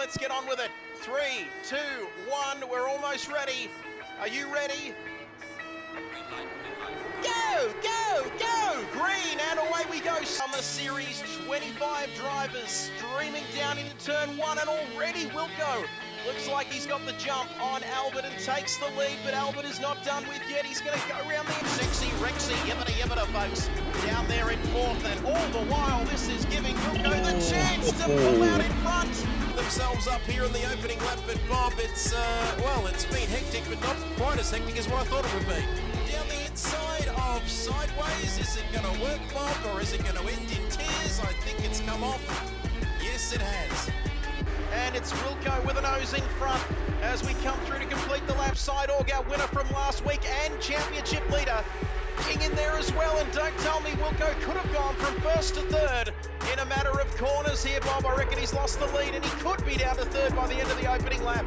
let's get on with it. 3, 2, 1, we're almost ready. Are you ready? Go, go, go! Green, and away we go. Summer Series, 25 drivers streaming down into turn 1, and already Wilco looks like he's got the jump on Albert and takes the lead, but Albert is not done with yet. He's going to go around there. Sexy Rexy, yibbida, folks, down there in 4th, and all the while this is giving Wilco the chance to pull out in front. Themselves up here in the opening lap, but Bob, it's been hectic, but not quite as hectic as what I thought it would be. Down the inside of Sideways, is it going to work, Bob, or is it going to end in tears? I think it's come off. Yes, it has. And it's Wilco with a nose in front as we come through to complete the lap. Sideorg, our winner from last week and championship leader, King in there as well. And don't tell me Wilco could have gone from 1st to 3rd in a matter of corners here, Bob. I reckon he's lost the lead and he could be down to 3rd by the end of the opening lap.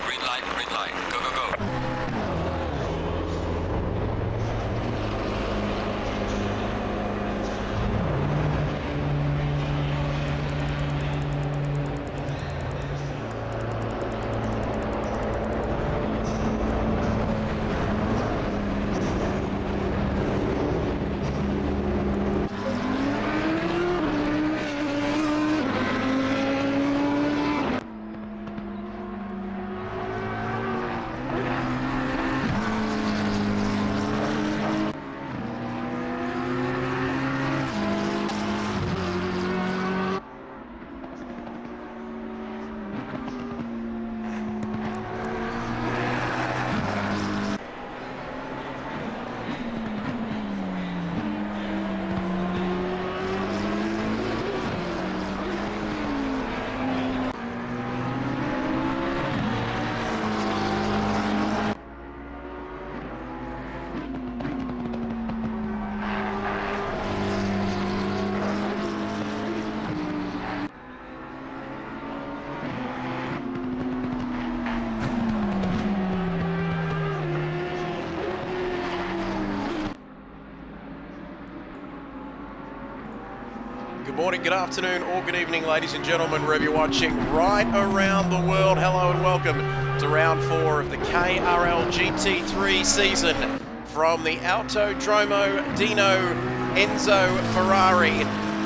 Green light, go, go, go. Good morning, good afternoon, or good evening, ladies and gentlemen, wherever you're watching right around the world. Hello and welcome to round 4 of the KRL GT3 season from the Autodromo Dino Enzo Ferrari,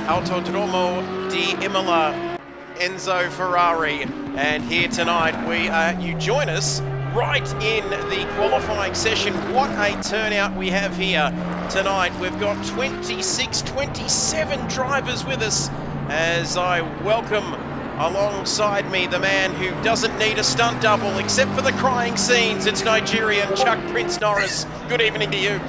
Autodromo di Imola Enzo Ferrari. And here tonight, you join us right in the qualifying session. What a turnout we have here tonight. We've got 27 drivers with us as I welcome alongside me the man who doesn't need a stunt double except for the crying scenes. It's Nigerian Chuck Prince Norris. Good evening to you.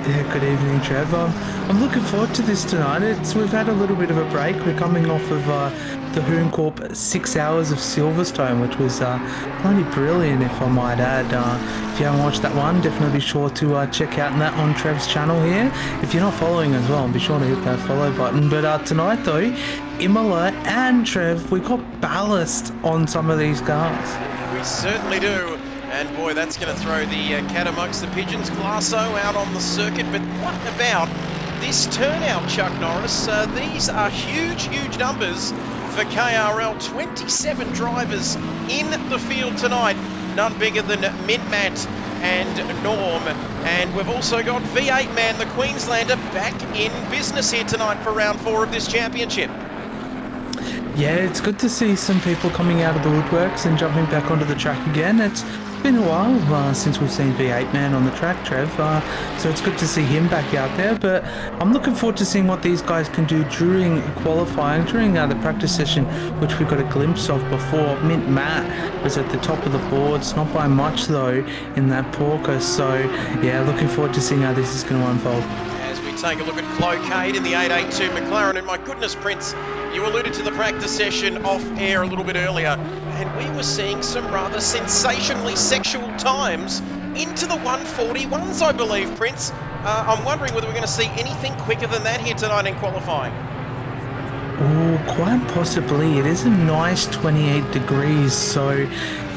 Yeah, good evening, Trevor. I'm looking forward to this tonight. We've had a little bit of a break. We're coming off of the Hoon Corp 6 hours of Silverstone, which was bloody brilliant, if I might add. If you haven't watched that one, definitely be sure to check out that on Trev's channel here. If you're not following as well, be sure to hit that follow button. But tonight, though, Imola and Trev, we got ballast on some of these cars. We certainly do. And boy, that's going to throw the cat amongst the pigeons. Glasso out on the circuit, but what about this turnout, Chuck Norris? These are huge, huge numbers for KRL. 27 drivers in the field tonight, none bigger than Mint Matt and Norm. And we've also got V8 Man, the Queenslander, back in business here tonight for round 4 of this championship. Yeah, it's good to see some people coming out of the woodworks and jumping back onto the track again. It's been a while since we've seen V8 Man on the track, Trev, so it's good to see him back out there. But I'm looking forward to seeing what these guys can do during qualifying, during the practice session, which we got a glimpse of before. Mint Matt was at the top of the boards, not by much though, in that Porker. So yeah, looking forward to seeing how this is going to unfold. As we take a look at Clocaid in the 882 McLaren, and my goodness, Prince, you alluded to the practice session off air a little bit earlier, and we were seeing some rather sensationally sexual times into the 141s, I believe, Prince. I'm wondering whether we're going to see anything quicker than that here tonight in qualifying. Oh, quite possibly. It is a nice 28 degrees, so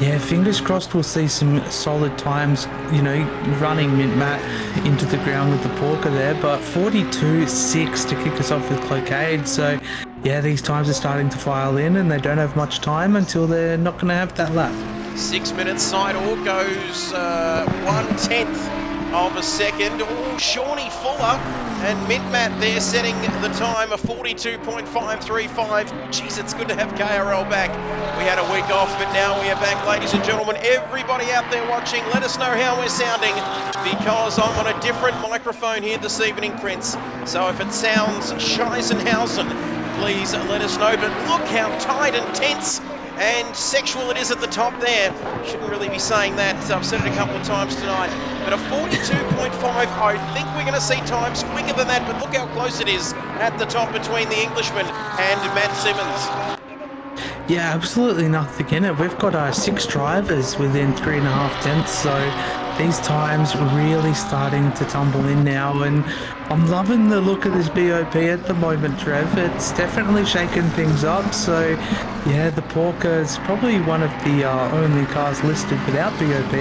yeah, fingers crossed we'll see some solid times, you know, running Mint Matt into the ground with the Porker there. But 42.6 to kick us off with Clocaid, so yeah, these times are starting to file in and they don't have much time until they're not going to have that lap. 6 minutes side all goes 1/10 of a second. Oh, Shawnee Fuller and Mint Matt there setting the time of 42.535. Jeez, it's good to have KRL back. We had a week off, but now we are back, ladies and gentlemen. Everybody out there watching, let us know how we're sounding, because I'm on a different microphone here this evening, Prince. So if it sounds Scheisenhausen, please let us know. But look how tight and tense and sexual it is at the top there. Shouldn't really be saying that. I've said it a couple of times tonight. But a 42.5, I think we're going to see times quicker than that. But look how close it is at the top between the Englishman and Matt Simmons. Yeah, absolutely nothing in it. We've got 6 drivers within 3.5 tenths, so these times really starting to tumble in now, and I'm loving the look of this BOP at the moment, Trev. It's definitely shaking things up, so yeah, the Porker is probably one of the only cars listed without BOP,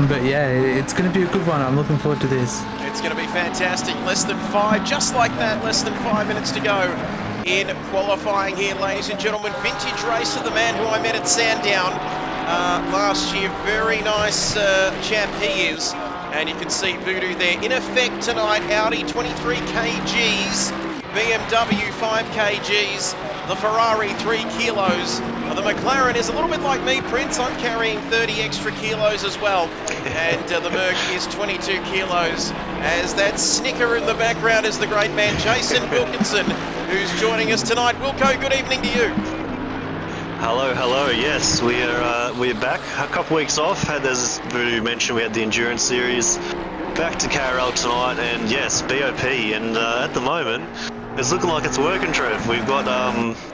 but yeah, it's going to be a good one. I'm looking forward to this. It's going to be fantastic. Less than 5, just like that, less than 5 minutes to go in qualifying here, ladies and gentlemen. Vintage racer, the man who I met at Sandown last year. Very nice chap he is. And you can see Voodoo there. In effect tonight, Audi 23 kgs, BMW 5 kgs, the Ferrari 3 kilos. The McLaren is a little bit like me, Prince. I'm carrying 30 extra kilos as well. And the Merc is 22 kilos. As that snicker in the background is the great man Jason Wilkinson, who's joining us tonight. Wilco, good evening to you. Hello. Yes, we're back. A couple weeks off. As Voodoo mentioned, we had the Endurance Series. Back to KRL tonight, and yes, BOP. And at the moment, it's looking like it's working, Trev. We've got,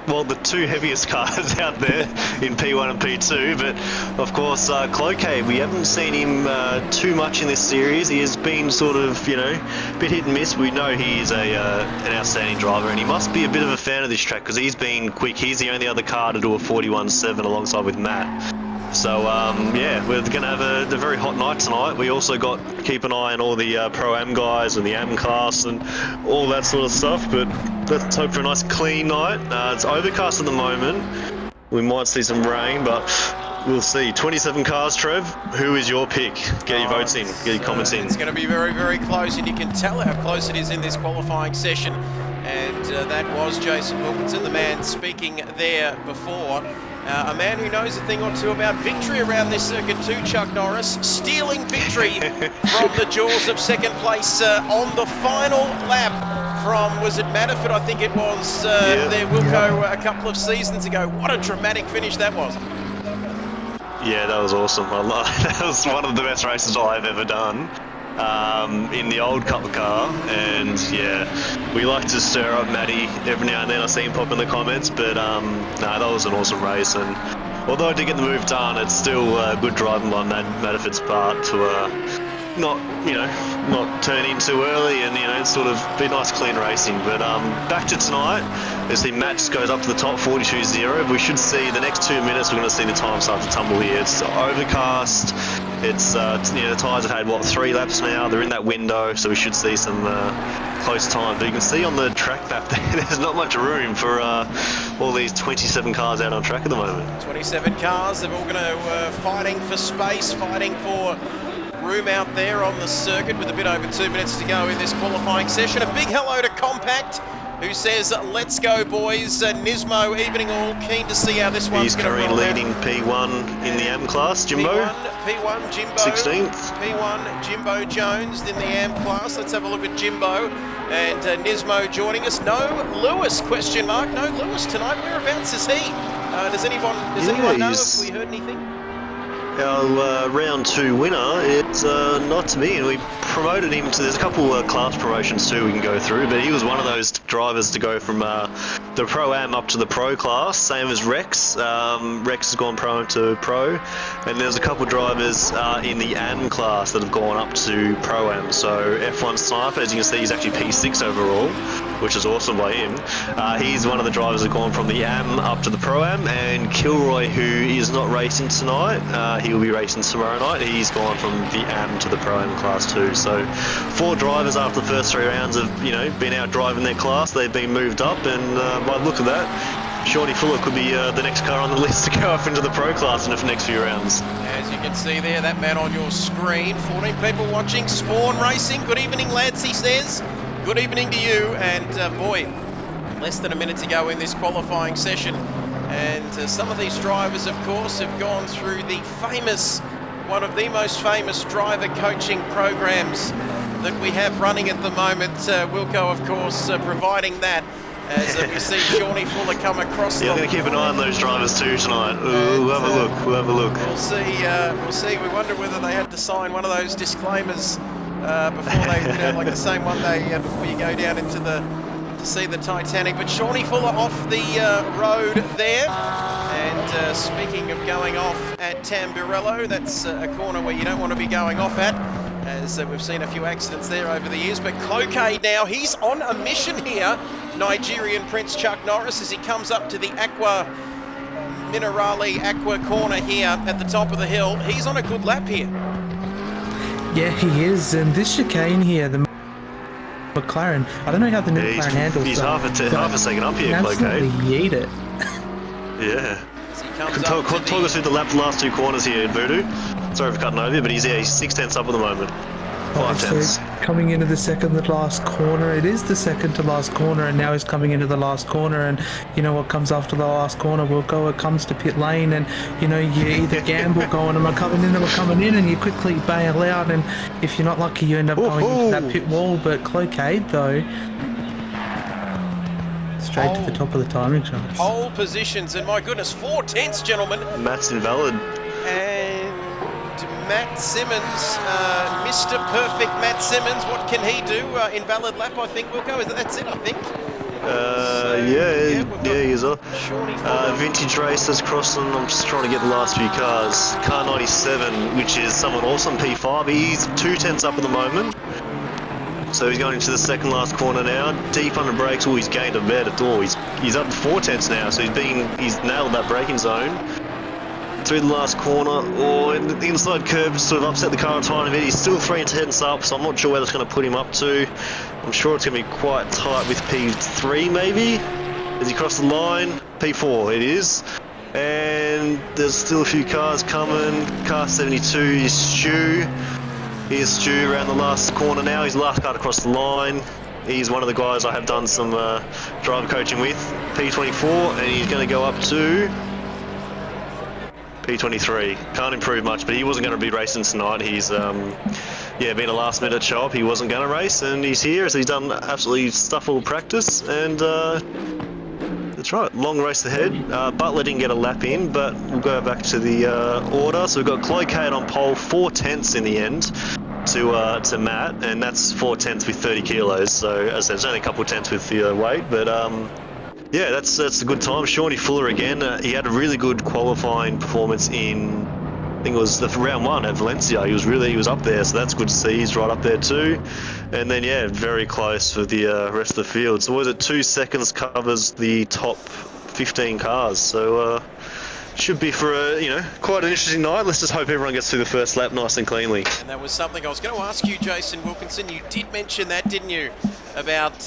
well, the 2 heaviest cars out there in P1 and P2, but of course, Clocaid, we haven't seen him too much in this series. He has been sort of, you know, a bit hit and miss. We know he's an outstanding driver, and he must be a bit of a fan of this track because he's been quick. He's the only other car to do a 41.7 alongside with Matt. So, yeah, we're going to have a very hot night tonight. We also got keep an eye on all the Pro-Am guys and the Am class and all that sort of stuff, but let's hope for a nice clean night. It's overcast at the moment. We might see some rain, but we'll see. 27 cars, Trev. Who is your pick? Get your votes in. Get your comments in. It's going to be very, very close, and you can tell how close it is in this qualifying session. And that was Jason Wilkinson, the man speaking there before. A man who knows a thing or two about victory around this circuit too, Chuck Norris, stealing victory from the jaws of second place on the final lap from, was it Manafort? I think it was there, Wilco, a couple of seasons ago. What a dramatic finish that was. Yeah, that was awesome. That was one of the best races I've ever done. In the old Cup car, and yeah, we like to stir up Matty every now and then. I see him pop in the comments, but no, that was an awesome race, and although I did get the move done, it's still good driving by Manafort's part not, you know, not turn in too early and, you know, sort of be nice clean racing. But back to tonight, you see Matt just goes up to the top 42.0. We should see the next 2 minutes, we're going to see the time start to tumble here. It's overcast. It's, you know, the tyres have had, what, 3 laps now. They're in that window, so we should see some close time. But you can see on the track map there's not much room for all these 27 cars out on track at the moment. 27 cars, they're all going to fighting for space, fighting for room out there on the circuit with a bit over 2 minutes to go in this qualifying session. A big hello to Compact, who says, let's go, boys. Nismo, evening all, keen to see how this one's going to roll out. He's currently leading P1 in the AM class, Jimbo. P1 Jimbo. 16th. P1 Jimbo Jones in the AM class. Let's have a look at Jimbo. And Nismo joining us. No Lewis, question mark. No Lewis tonight. Whereabouts is he? Does anyone know if we heard anything? Our round 2 winner, it's not to me, and we promoted him to, there's a couple class promotions too we can go through, but he was one of those drivers to go from the Pro-Am up to the Pro class, same as Rex. Rex has gone Pro into Pro, and there's a couple drivers in the AM class that have gone up to Pro-Am. So F1 Sniper, as you can see, he's actually P6 overall, which is awesome by him. He's one of the drivers that have gone from the AM up to the Pro-Am, and Kilroy, who is not racing tonight, he will be racing tomorrow night. He's gone from the AM to the Pro-Am class too. So 4 drivers after the first 3 rounds have, you know, been out driving their class. They've been moved up, and by the look of that, Shorty Fuller could be the next car on the list to go up into the Pro class in the next few rounds. As you can see there, that man on your screen, 14 people watching, Spawn Racing. Good evening, lads, he says. Good evening to you, and boy, less than a minute to go in this qualifying session. And some of these drivers, of course, have gone through the famous, one of the most famous driver coaching programs that we have running at the moment. Wilco, of course, providing that as we see Shawnee Fuller come across. Yeah, I'm going to keep an eye on those drivers too tonight. We'll have a look. We'll have a look. We'll see. We wonder whether they had to sign one of those disclaimers before they, like the same one they before you go down into to see the Titanic. But Shawnee Fuller off the road there. And speaking of going off at Tamburello, that's a corner where you don't want to be going off at, as we've seen a few accidents there over the years. But Cloquet now, he's on a mission here, Nigerian Prince Chuck Norris, as he comes up to the Minerale Aqua corner here at the top of the hill. He's on a good lap here. Yeah, he is. And this chicane here, the McLaren, I don't know how the new McLaren handles. He's half a second up here, Cloquet. Absolutely eat it. Yeah. Talk us through the last 2 corners here, Voodoo. Sorry for cutting over you, but he's 6 tenths up at the moment. 5 tenths. Coming into the second to last corner. It is the second to last corner, and now he's coming into the last corner. And you know what comes after the last corner? It comes to pit lane, and you know, you either gamble going, am I coming in, and you quickly bail out, and if you're not lucky, you end up going into that pit wall. But Cloquet, though, straight to the top of the timing charts. Pole positions, and my goodness, 4 tenths, gentlemen. Matt's invalid. And Matt Simmons, Mr. Perfect Matt Simmons, what can he do? Invalid lap, I think, Wilco. That's it, I think. Yeah, he's on. Vintage Racers crossing. I'm just trying to get the last few cars. Car 97, which is someone awesome, P5. He's 2 tenths up at the moment. So he's going into the second last corner now. Deep under brakes. Oh, he's gained a bit at all. He's up to 4 tenths now. So he's nailed that braking zone. Through the last corner, and the inside curve sort of upset the car a tiny bit. He's still 3 tenths up, so I'm not sure where that's going to put him up to. I'm sure it's going to be quite tight with P3 maybe. As he crossed the line, P4 it is. And there's still a few cars coming. Car 72 is Stu. Here's Stu around the last corner now. He's the last car to cross the line. He's one of the guys I have done some driver coaching with. P24, and he's going to go up to P23. Can't improve much, but he wasn't going to be racing tonight. He's been a last minute show up. He wasn't going to race, and he's here, so he's done absolutely stuff all practice, and that's right, long race ahead. Butler didn't get a lap in, but we'll go back to the order. So we've got Cloquet on pole, 4 tenths in the end to Matt, and that's 4 tenths with 30 kilos. So as I said, it's only a couple of tenths with the weight, but yeah, that's a good time. Shawnee Fuller again. He had a really good qualifying performance in think it was the round 1 at Valencia. He was up there, so that's good to see. He's right up there too. And then yeah, very close for the rest of the field. So was it 2 seconds covers the top 15 cars? So should be for a quite an interesting night. Let's just hope everyone gets through the first lap nice and cleanly. And that was something I was going to ask you, Jason Wilkinson. You did mention that, didn't you? About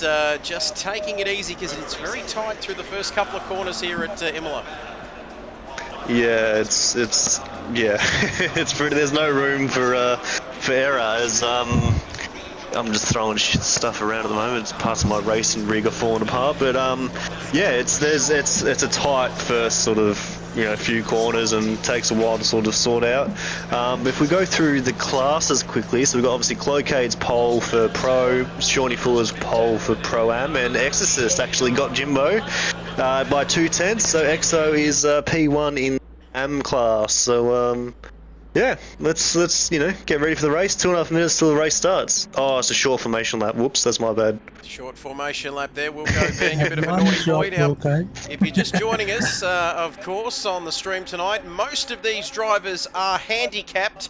just taking it easy because it's very tight through the first couple of corners here at Imola. Yeah, it's it's pretty. There's no room for error. As I'm just throwing stuff around at the moment. It's parts of my racing rig are falling apart. But yeah, it's a tight first sort of few corners and takes a while to sort of sort out. If we go through the classes quickly, so we've got obviously Clocade's pole for Pro, Shawnee Fuller's pole for Pro-Am, and Exorcist actually got Jimbo by 2/10. So Exo is P1 in Am class. So yeah, let's get ready for the race. 2.5 minutes till the race starts. Oh, it's a short formation lap. Whoops, that's my bad. Short formation lap there. Wilco being a bit of a naughty boy. Now, if you're just joining us, of course, on the stream tonight, most of these drivers are handicapped,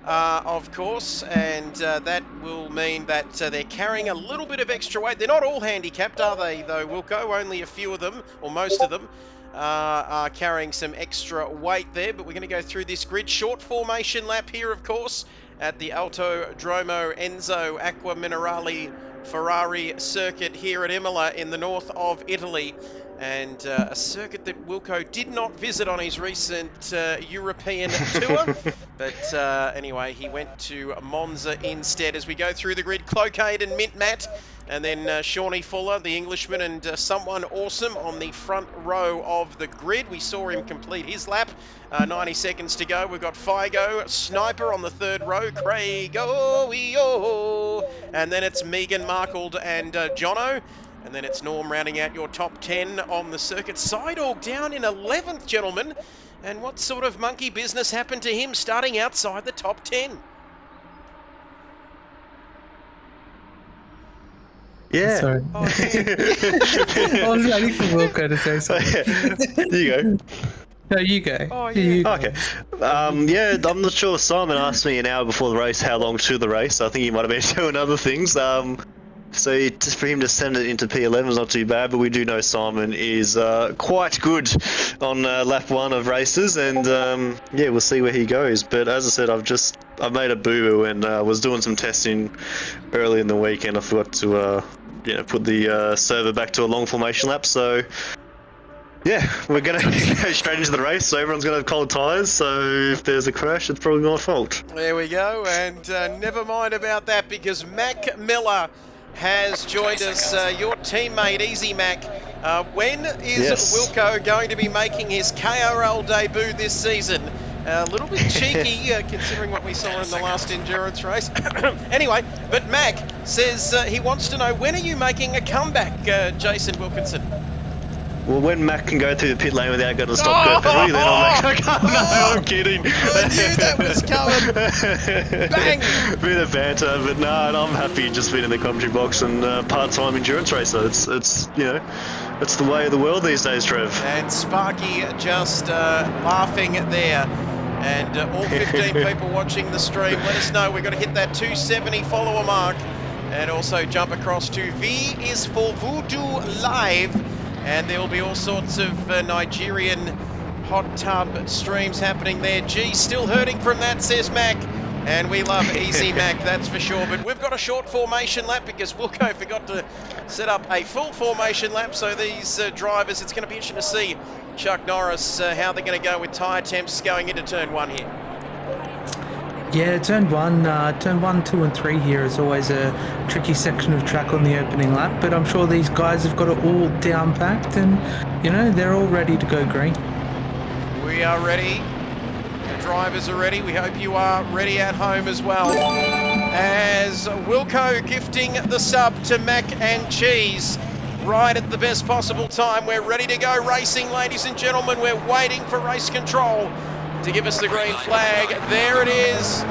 of course, and that will mean that they're carrying a little bit of extra weight. They're not all handicapped, are they, though, Wilco? Only a few of them, or most of them, are carrying some extra weight there, but we're going to go through this grid. Short formation lap here, of course, at the Autodromo Enzo Acqua Minerale Ferrari circuit here at Imola in the north of Italy, and a circuit that Wilco did not visit on his recent European tour, but anyway, he went to Monza instead. As we go through the grid, Clocade and Mint Matt, and then Shawnee Fuller, the Englishman, and someone awesome on the front row of the grid. We saw him complete his lap. 90 seconds to go. We've got Figo, Sniper on the third row, Craig, and then it's Megan Markle and Jono. And then it's Norm rounding out your top 10 on the circuit. Sidorg down in 11th, gentlemen. And what sort of monkey business happened to him starting outside the top 10? Yeah. Sorry. Oh, yeah. I was waiting for Wilco to say something. There you go. No, you go. Oh, yeah. Okay. Yeah, I'm not sure. Simon asked me an hour before the race how long to the race. I think he might have been doing other things. So for him to send it into P11 is not too bad, but we do know Simon is quite good on lap 1 of races, and yeah, we'll see where he goes. But as I said, I've made a boo-boo and was doing some testing early in the week, and I forgot to put the server back to a long formation lap. So yeah, we're gonna go straight into the race. So everyone's gonna have cold tyres. So if there's a crash, it's probably my fault. There we go, and never mind about that, because Mac Miller has joined us, your teammate, Easy Mac. When is Wilco going to be making his KRL debut this season? A little bit cheeky, considering what we saw in the last endurance race. Anyway, but Mac says he wants to know, when are you making a comeback, Jason Wilkinson? Well, when Mac can go through the pit lane without going to stop go penalty, then I'll make a comeback. No, I'm kidding. I knew that was coming. Bang! Bit of banter, but no, I'm happy just being in the commentary box and part-time endurance racer. It's it's the way of the world these days, Trev. And Sparky just laughing there. And all 15 people watching the stream, let us know. We've got to hit that 270 follower mark. And also jump across to V is for Voodoo Live. And there will be all sorts of Nigerian hot tub streams happening there. Gee, still hurting from that, says Mac. And we love Easy Mac, that's for sure. But we've got a short formation lap because Wilco forgot to set up a full formation lap. So these drivers, it's going to be interesting to see, Chuck Norris, how they're going to go with tyre temps going into turn 1 here. Yeah, turn 1, 2 and 3 here is always a tricky section of track on the opening lap, but I'm sure these guys have got it all down packed and, they're all ready to go green. We are ready. The drivers are ready. We hope you are ready at home as well. As Wilco gifting the sub to Mac and Cheese right at the best possible time. We're ready to go racing, ladies and gentlemen. We're waiting for race control to give us the green flag. There it is.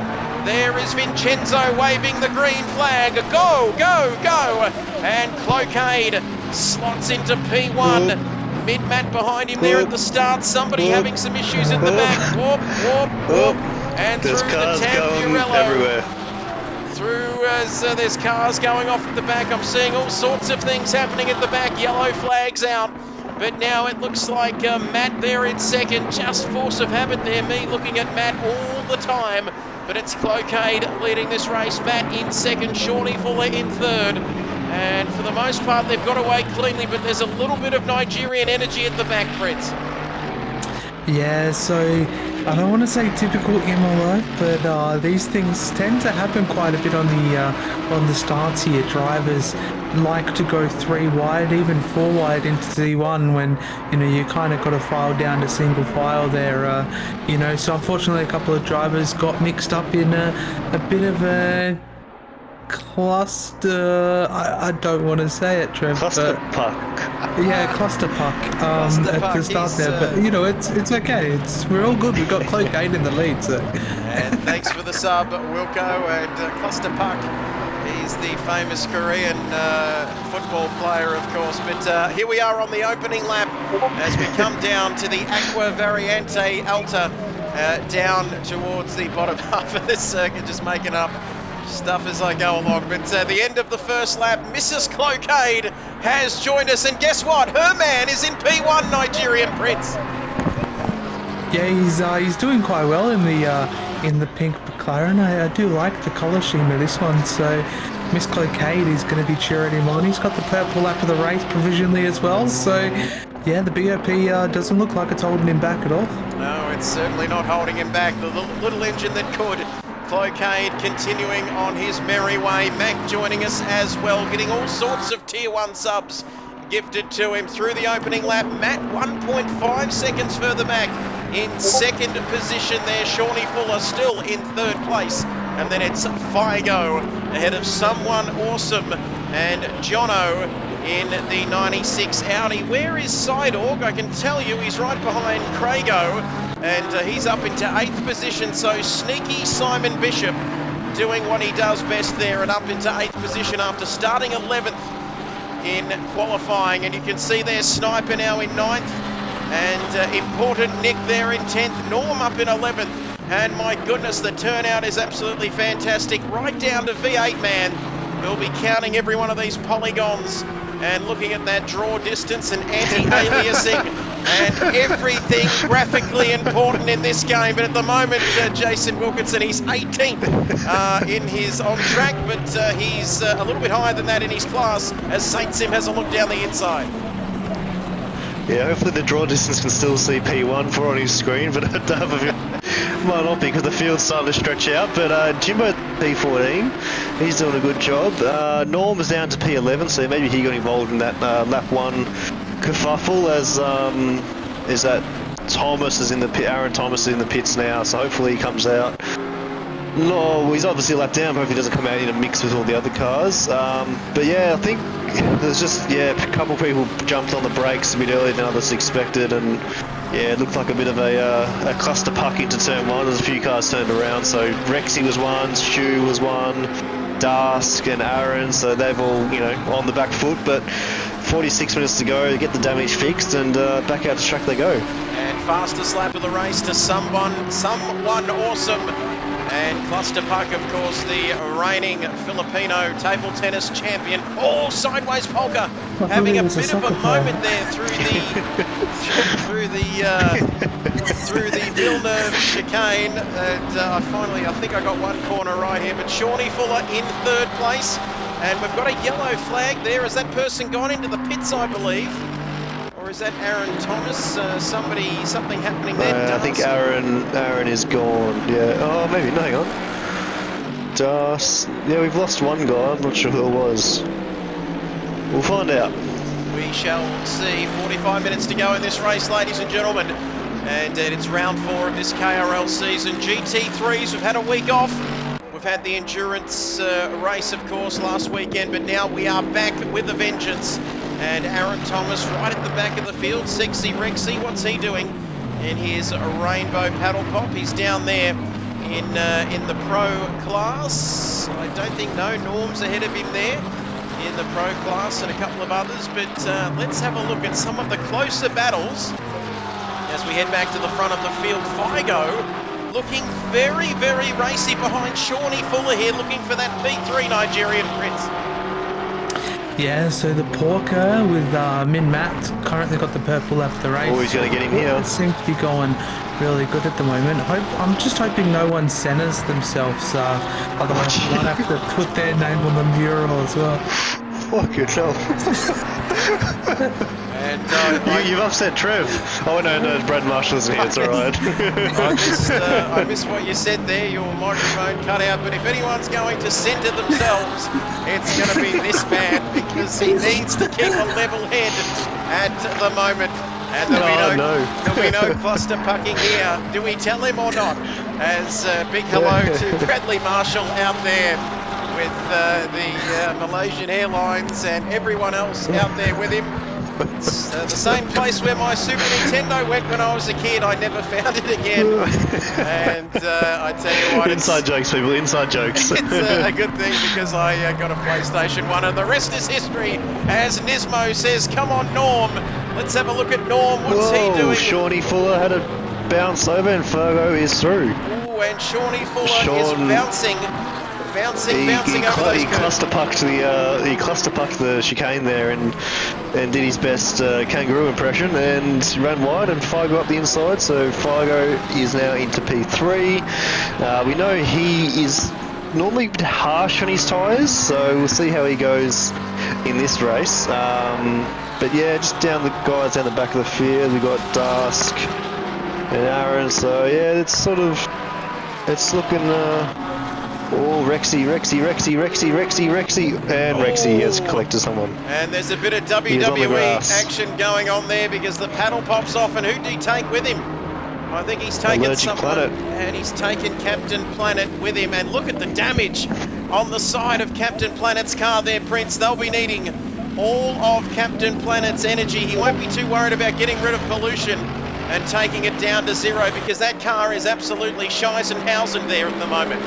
There is Vincenzo waving the green flag. Go, go, go. And Clocade slots into P1. Mid-Matt behind him there at the start. Somebody having some issues at the back. Whoop, whoop, whoop. And There's through cars the going Tamburello. everywhere. Through as there's cars going off at the back. I'm seeing all sorts of things happening at the back. Yellow flags out. But now it looks like Matt there in second. Just force of habit there. Me looking at Matt all the time. But it's Cloquet leading this race. Matt in second. Shawnee Fuller in third. And for the most part, they've got away cleanly. But there's a little bit of Nigerian energy at the back, Prince. Yeah, so I don't want to say typical Imola, but these things tend to happen quite a bit on the starts here. Drivers like to go 3 wide, even 4 wide into Z1 when you kind of got to file down to single file there. So unfortunately a couple of drivers got mixed up in a bit of a cluster. I don't want to say it, Trev. Cluster puck. Yeah, cluster puck at the start there, but it's okay. We're all good. We've got Cloquet in the lead. So. And thanks for the sub, Wilco, and Cluster Puck. He's the famous Korean football player, of course. But here we are on the opening lap as we come down to the Aqua Variante Alta, down towards the bottom half of this circuit, just making up stuff as I go along. But the end of the first lap, Mrs. Cloquet has joined us, and guess what? Her man is in P1, Nigerian Prince. Yeah, he's doing quite well in the pink McLaren. I do like the colour scheme of this one. So Miss Cloquet is going to be cheering him on. He's got the purple lap of the race provisionally as well. So yeah, the BOP doesn't look like it's holding him back at all. No, it's certainly not holding him back. The little engine that could. Cloquet continuing on his merry way. Mac joining us as well, getting all sorts of tier 1 subs gifted to him through the opening lap. Matt 1.5 seconds further back in second position there. Shawnee Fuller still in third place. And then it's Figo ahead of Someone Awesome and Jono in the 96 Audi. Where is Sidorg? I can tell you he's right behind Crago, and he's up into 8th position. So sneaky Simon Bishop doing what he does best there, and up into 8th position after starting 11th in qualifying. And you can see there Sniper now in 9th, and important Nick there in 10th, Norm up in 11th. And my goodness, the turnout is absolutely fantastic, right down to V8 man. We'll be counting every one of these polygons and looking at that draw distance and anti-aliasing and everything graphically important in this game. But at the moment, Jason Wilkinson, he's 18th in his on track, but he's a little bit higher than that in his class as Saint Sim has a look down the inside. Yeah, hopefully the draw distance can still see P1 for on his screen, but might not be because the field's starting to stretch out. But Jimbo P14, he's doing a good job. Norm is down to P11, so maybe he got involved in that lap 1 kerfuffle, as is that Thomas is in the pit. Aaron Thomas is in the pits now, so hopefully he comes out. No, he's obviously a lap down. Hopefully he doesn't come out in a mix with all the other cars. But yeah, I think there's just a couple of people jumped on the brakes a bit earlier than others expected, and yeah, it looked like a bit of a cluster puck into turn 1. There's a few cars turned around. So Rexy was one, Stu was one, Dask and Aaron. So they've all on the back foot. But 46 minutes to go to get the damage fixed, and back out to track they go. And fastest lap of the race to someone awesome. And Cluster Puck, of course, the reigning Filipino table tennis champion. Oh, sideways polka, having a bit of a moment there through the Villeneuve chicane. And I think I got one corner right here. But Shawnee Fuller in third place, and we've got a yellow flag there. Has that person gone into the pits, I believe? Or is that Aaron Thomas? Something happening there. I think Aaron is gone. Yeah. Oh, maybe. No, hang on. Yeah, we've lost one guy. I'm not sure who it was. We'll find out. We shall see. 45 minutes to go in this race, ladies and gentlemen. And it's round 4 of this KRL season. GT3s, we've had a week off. We've had the endurance race, of course, last weekend, but now we are back with a vengeance. And Aaron Thomas right at the back of the field. Sexy Rexy, what's he doing in his rainbow paddle pop? He's down there in the pro class. I don't think Norm's ahead of him there in the pro class, and a couple of others. But let's have a look at some of the closer battles as we head back to the front of the field. Figo looking very, very racy behind Shawnee Fuller here, looking for that P3 Nigerian Prince. Yeah, so the Porker with Min Matt currently got the purple lap of the race. Oh, he's going to get him here. It seems to be going really good at the moment. I'm just hoping no one centers themselves, otherwise you might have to put their name on the mural as well. Fuck yourself. And You've upset Trev. Oh no, Brad Marshall's in here, it's alright. I missed what you said there, your microphone cut out, but if anyone's going to centre themselves, it's going to be this man, because he needs to keep a level head at the moment. And there'll be no cluster pucking here. Do we tell him or not? As big hello to Bradley Marshall out there with the Malaysian Airlines and everyone else out there with him. It's the same place where my Super Nintendo went when I was a kid. I never found it again. And I tell you what, inside jokes, people, inside jokes. It's a good thing because I got a PlayStation 1 and the rest is history. As Nismo says, come on Norm, let's have a look at Norm. What's he doing? Shawnee Fuller had a bounce over and Fergo is through. Ooh, and Shawnee Fuller is bouncing over those he cluster pucked the chicane there and did his best kangaroo impression and ran wide and Fargo up the inside, so Fargo is now into P3. We know he is normally a bit harsh on his tyres, so we'll see how he goes in this race. But yeah, just down the back of the field, we got Dusk and Aaron, so yeah, it's looking Rexy, and Rexy has collected someone. And there's a bit of WWE action going on there because the paddle pops off, and who did he take with him? I think he's taken someone, and he's taken Captain Planet with him, and look at the damage on the side of Captain Planet's car there, Prince. They'll be needing all of Captain Planet's energy. He won't be too worried about getting rid of pollution and taking it down to zero because that car is absolutely Scheisenhausen there at the moment.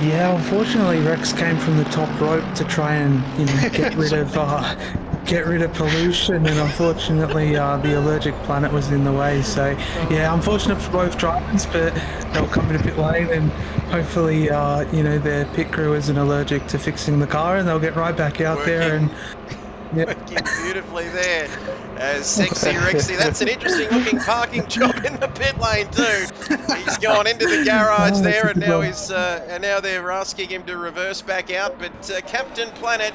Yeah, unfortunately Rex came from the top rope to try and get rid of pollution, and unfortunately the allergic planet was in the way. So yeah, unfortunate for both drivers, but they'll come in a bit late, and hopefully their pit crew isn't allergic to fixing the car, and they'll get right back out there and. Working beautifully there as Sexy Rexy. That's an interesting looking parking job in the pit lane too. He's gone into the garage there, and now now they're asking him to reverse back out. But Captain Planet,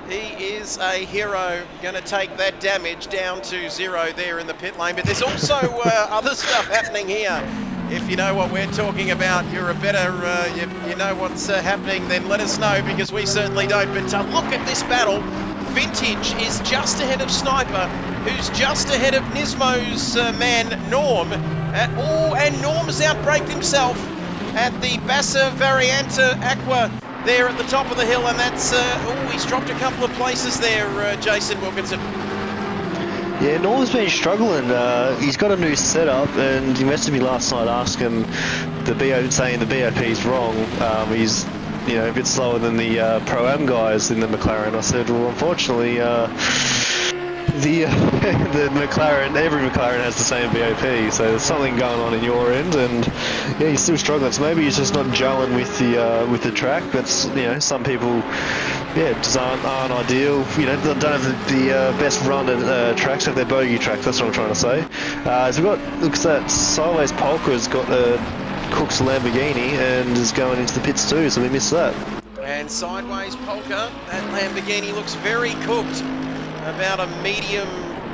he is a hero, going to take that damage down to zero there in the pit lane. But there's also other stuff happening here. If you know what we're talking about, you're a better, you know what's happening, then let us know, because we certainly don't. But look at this battle. Vintage is just ahead of Sniper, who's just ahead of Nismo's man, Norm. And Norm's outbraked himself at the Bassa Varianta Aqua there at the top of the hill, and that's, he's dropped a couple of places there, Jason Wilkinson. Yeah, Norm's been struggling. He's got a new setup, and he messaged me last night asking saying the BOP's wrong. He's a bit slower than the Pro-Am guys in the McLaren. I said, well, unfortunately, the McLaren, every McLaren has the same BOP, so there's something going on in your end, and yeah, he's still struggling. So maybe he's just not gelling with the track. That's some people, just aren't ideal. Don't have the best run at tracks, have their bogey track. That's what I'm trying to say. So we've got, looks at Sideways Polka's got Cook's Lamborghini and is going into the pits too, so we missed that. And Sideways Polka, that Lamborghini looks very cooked. About a medium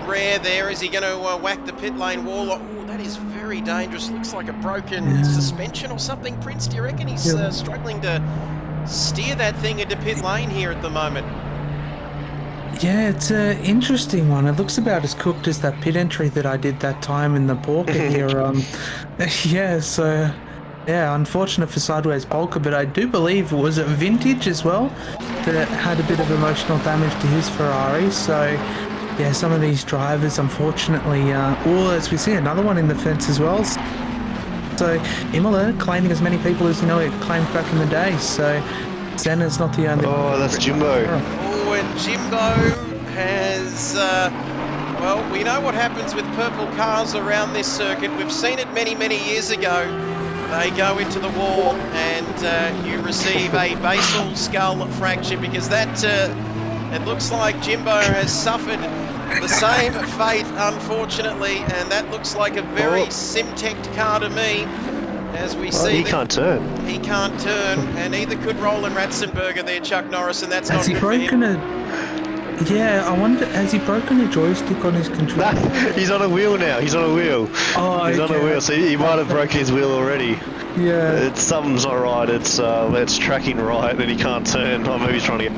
rare there. Is he going to whack the pit lane wall? Oh, that is very dangerous. Looks like a broken suspension or something, Prince. Do you reckon he's struggling to steer that thing into pit lane here at the moment? Yeah, it's an interesting one. It looks about as cooked as that pit entry that I did that time in the Porker here. Unfortunate for Sideways Polka, but I do believe, was it Vintage as well, that had a bit of emotional damage to his Ferrari. So yeah, some of these drivers, unfortunately, as we see another one in the fence as well. So Imola claiming as many people as it claimed back in the day. So Senna's not the only. Oh, that's Jimbo. Oh, and Jimbo has. Well, we know what happens with purple cars around this circuit. We've seen it many, many years ago. they go into the wall and you receive a basal skull fracture, because that it looks like Jimbo has suffered the same fate, unfortunately, and that looks like a very Simtech car to me. As we see, he can't turn. He can't turn, and neither could Roland Ratzenberger there, Chuck Norris, and that's not good for him. Yeah, I wonder, has he broken a joystick on his controller? He's on a wheel now. He's on a wheel. Oh, he's on a wheel, so he might have broken his wheel already. Yeah. Something's not right. It's tracking right, and he can't turn. Oh, maybe he's trying to get.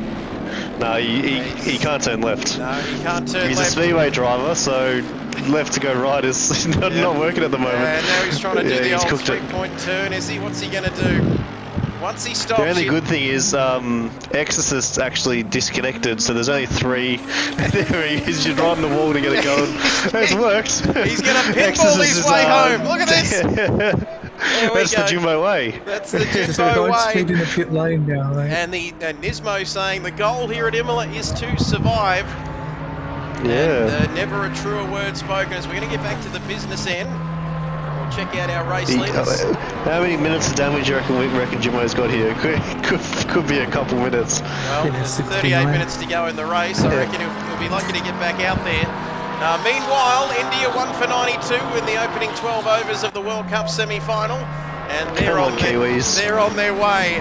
No, he can't turn left. No, he can't turn He's left. a speedway driver, so left to go right is not working at the moment. And now he's trying to do the old cooked 3-point turn, is he? What's he going to do? Once he stops... The only good thing is Exorcist's actually disconnected, so there's only 3. There he is, just riding the wall to get it going. It's worked. He's going to pinball his way home. Look at this. That's the Jimbo way. That's the Jimbo way. Speed in the pit lane now. Like. And Nismo saying the goal here at Imola is to survive. Yeah. And never a truer word spoken. As we're going to get back to the business end. We'll check out our race leaders. How many minutes of damage do you reckon Jimbo's got here? Could be a couple minutes. Well, there's 38 minutes to go in the race. I reckon he'll be lucky to get back out there. Meanwhile, India 1 for 92 in the opening 12 overs of the World Cup semi-final, and they're on their way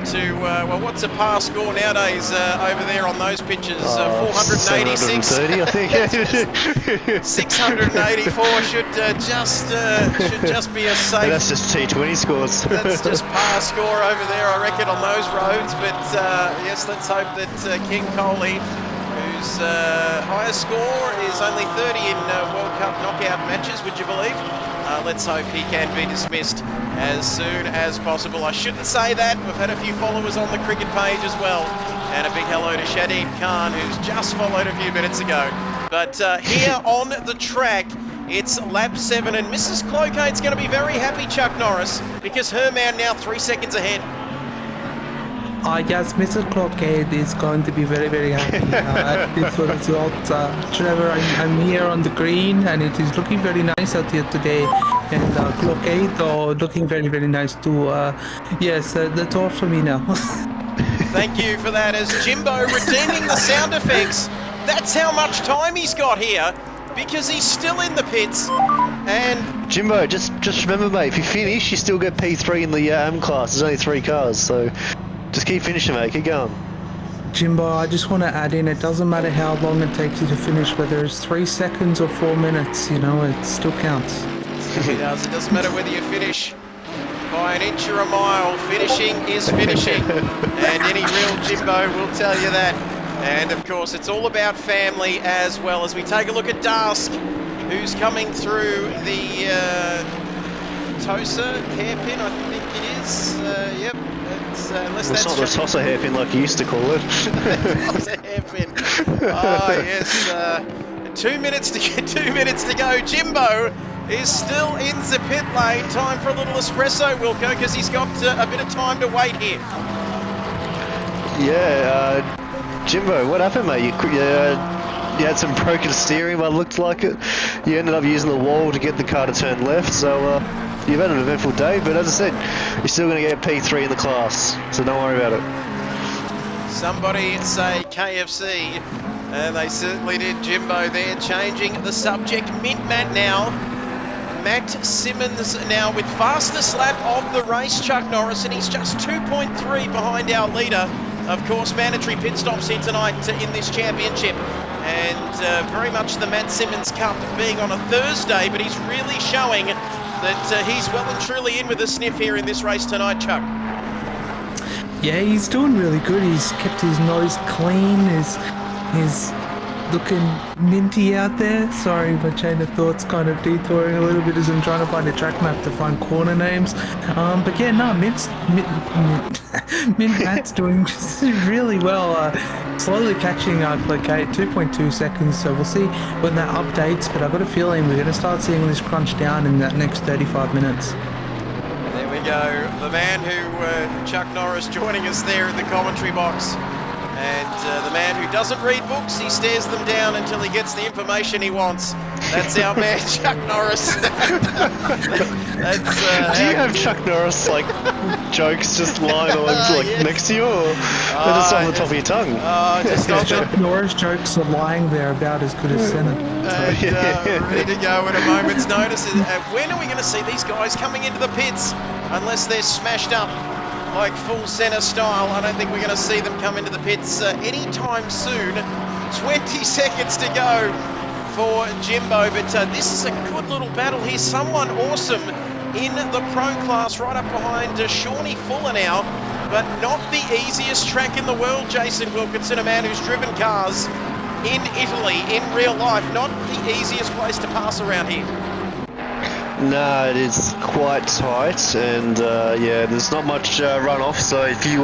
to well, what's a par score nowadays over there on those pitches? 486. 730, I think. 684 should just be a safe. And that's just T20 scores. That's just par score over there, I reckon, on those roads. But yes, let's hope that King Coley, whose highest score is only 30 in World Cup knockout matches, would you believe? Let's hope he can be dismissed as soon as possible. I shouldn't say that. We've had a few followers on the cricket page as well. And a big hello to Shadid Khan, who's just followed a few minutes ago. But here on the track, it's lap 7, and Mrs. Clocade's going to be very happy, Chuck Norris, because her man now 3 seconds ahead. Yes, Mr. Clockade is going to be very, very happy at this result. Trevor, I'm here on the green, and it is looking very nice out here today. And Clockade looking very, very nice too. Yes, that's all for me now. Thank you for that, as Jimbo redeeming the sound effects. That's how much time he's got here, because he's still in the pits. And Jimbo, just remember, mate, if you finish, you still get P3 in the AM class. There's only 3 cars, so just keep finishing, mate. Keep going. Jimbo, I just want to add in, it doesn't matter how long it takes you to finish, whether it's 3 seconds or 4 minutes, you know, it still counts. It does. It doesn't matter whether you finish by an inch or a mile. Finishing is finishing. And any real Jimbo will tell you that. And of course, it's all about family as well. As we take a look at Dask, who's coming through the Tosa hairpin, I think it is. Yep. It's not the Tossa hairpin like you used to call it. Tossa hairpin. Oh yes. 2 minutes to get. 2 minutes to go. Jimbo is still in the pit lane. Time for a little espresso, Wilco, because he's got a bit of time to wait here. Yeah, Jimbo, what happened, mate? You had some broken steering, but it looked like it. You ended up using the wall to get the car to turn left, so you've had an eventful day, but as I said, you're still going to get P3 in the class, so don't worry about it. Somebody say KFC, and they certainly did. Jimbo there changing the subject. Mint Matt now. Matt Simmons now with fastest lap of the race, Chuck Norris, and he's just 2.3 behind our leader. Of course, mandatory pit stops here tonight in this championship, and very much the Matt Simmons Cup being on a Thursday, but he's really showing that he's well and truly in with a sniff here in this race tonight, Chuck. Yeah, he's doing really good. He's kept his nose clean. He's looking minty out there. Sorry, my chain of thoughts kind of detouring a little bit as I'm trying to find a track map to find corner names. But yeah, no, Mint Matt's doing really well. Slowly catching up, okay, 2.2 seconds. So we'll see when that updates. But I've got a feeling we're going to start seeing this crunch down in that next 35 minutes. There we go. The man who, Chuck Norris, joining us there in the commentary box. And the man who doesn't read books, he stares them down until he gets the information he wants. That's our man, Chuck Norris. Do you have Chuck Norris like jokes just lying on yes. next to you, or just off the top of your tongue? Just off the Chuck Norris jokes are lying there about as good as Senna. ready to go at a moment's notice. When are we going to see these guys coming into the pits? Unless they're smashed up like full Senna style, I don't think we're going to see them come into the pits anytime soon. 20 seconds to go for Jimbo, but this is a good little battle here. Someone awesome in the pro class right up behind Shawnee Fuller now, but not the easiest track in the world, Jason Wilkinson, a man who's driven cars in Italy in real life. Not the easiest place to pass around here. No, it is quite tight, and yeah, there's not much runoff. So if you're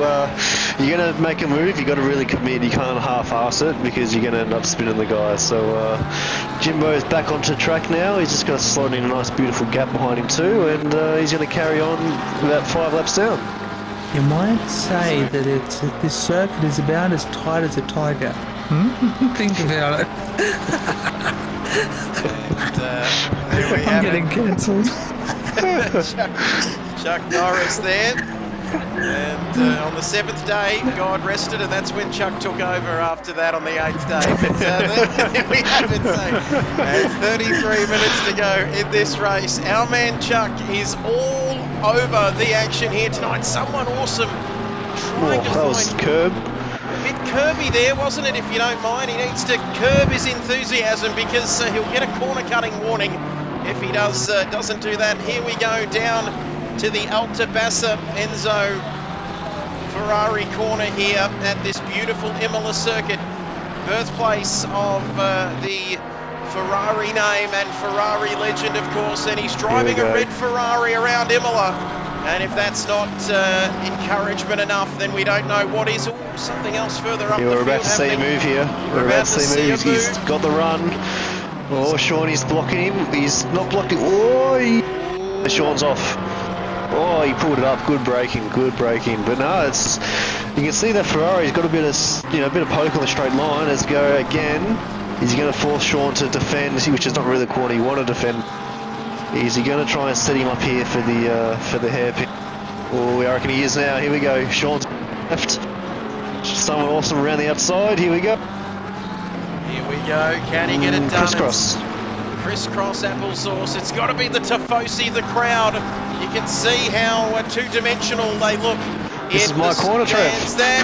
gonna make a move, you got to really commit. You can't half-ass it because you're gonna end up spinning the guy. So Jimbo's back onto track now. He's just gonna slot in a nice, beautiful gap behind him too, and he's gonna carry on about 5 laps down. You might say that this circuit is about as tight as a tiger. Think about it. There we I'm have getting it. cancelled. Chuck Norris there. And on the 7th day, God rested, and that's when Chuck took over after that on the 8th day. But there we have it. So, 33 minutes to go in this race. Our man Chuck is all over the action here tonight. Someone awesome trying to that was find curb. a bit curby there, wasn't it, if you don't mind? He needs to curb his enthusiasm because he'll get a corner cutting warning if he doesn't do that. Here we go down to the Alta Bassa Enzo Ferrari corner here at this beautiful Imola circuit, birthplace of the Ferrari name and Ferrari legend, of course, and he's driving a red Ferrari around Imola. And if that's not encouragement enough, then we don't know what is. Ooh, something else further up the field. We're about to see a move here. We're about to see a move. He's got the run. Oh, Shawnee's blocking him. He's not blocking. Oh, Sean's off. Oh, he pulled it up. Good braking. But no, it's, you can see that Ferrari's got a bit of poke on the straight line. Let's go again. Is he going to force Sean to defend, which is not really the corner you want to defend? Is he going to try and set him up here for the hairpin? Oh, I reckon he is now. Here we go. Sean's left. Someone awesome around the outside. Here we go. Here we go. Can he get it done? Crisscross. Crisscross applesauce. It's got to be the Tifosi, the crowd. You can see how two-dimensional they look. This is my corner, Trev.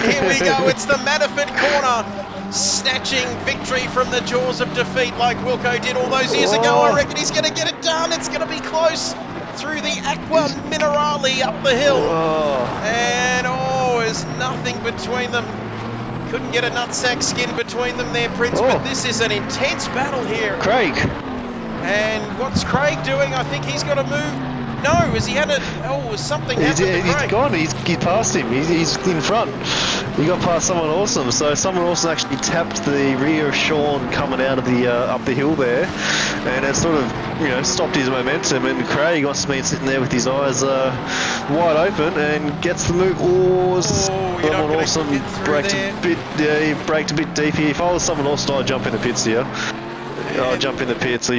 Here we go. It's the Manafort corner. Snatching victory from the jaws of defeat like Wilco did all those years ago. I reckon he's going to get it done. It's going to be close through the Aqua Minerale up the hill. And there's nothing between them. Couldn't get a nutsack skin between them there, Prince, but this is an intense battle here. Craig. And what's Craig doing? I think he's got to move. No, has he had it? Something happened to Craig. He's gone. He's passed him. He's in front. He got past someone awesome. So someone awesome actually tapped the rear of Sean coming out of the up the hill there, and it sort of stopped his momentum. And Craig must have been sitting there with his eyes wide open and gets the move. Someone awesome braked a bit. Yeah, he braked a bit deep here. If I was someone else, I'd jump in the pits here. I'll jump in the pits. So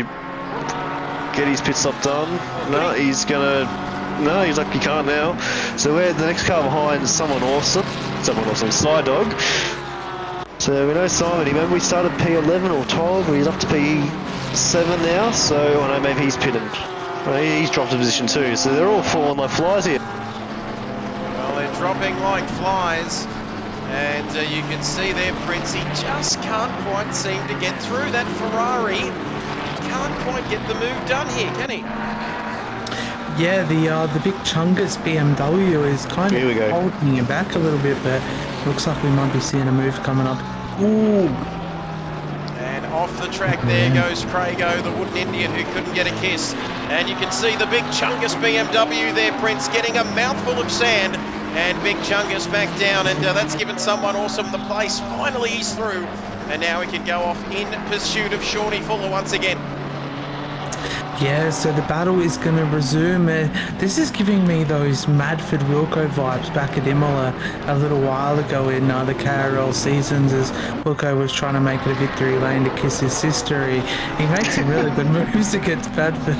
get his pit stop done. No, he's like, he can't now. So we're the next car behind is someone awesome, Side Dog. So we know Simon, remember we started P11 or 12, he's up to P7 now, so I know maybe he's pitted. He's dropped a position too, so they're all falling like flies here. Well, they're dropping like flies, and you can see there, Prince, he just can't quite seem to get through that Ferrari. Can't quite get the move done here, can he? Yeah, the big Chungus BMW is kind of holding you back a little bit, but looks like we might be seeing a move coming up. Ooh! And off the track there goes Craigo, the wooden Indian who couldn't get a kiss. And you can see the big Chungus BMW there, Prince, getting a mouthful of sand. And big Chungus back down, and that's given someone awesome the place. Finally he's through, and now we can go off in pursuit of Shawnee Fuller once again. Yeah, so the battle is going to resume. This is giving me those Madford Wilco vibes back at Imola a little while ago in the KRL seasons, as Wilco was trying to make it a victory lane to kiss his sister. He made some really good moves against Madford.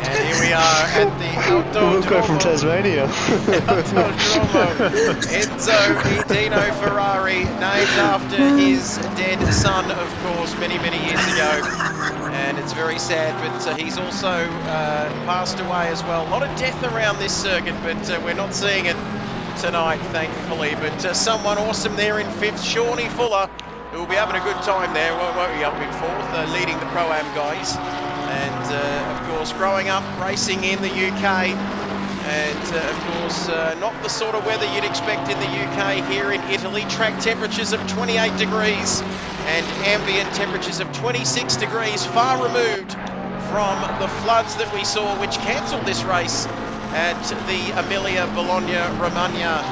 And here we are at the outdoor Wilco from Tasmania. Outdoor Duomo. Enzo Edino Ferrari, named after his dead son, of course, many, many years ago. And it's very sad, but he's also passed away as well. A lot of death around this circuit, but we're not seeing it tonight, thankfully. But someone awesome there in fifth, Shawnee Fuller, who will be having a good time there, won't be up in fourth, leading the Pro-Am guys. And of course, growing up racing in the UK, and of course, not the sort of weather you'd expect in the UK. Here in Italy, track temperatures of 28 degrees and ambient temperatures of 26 degrees, far removed from the floods that we saw, which cancelled this race at the Emilia Bologna Romagna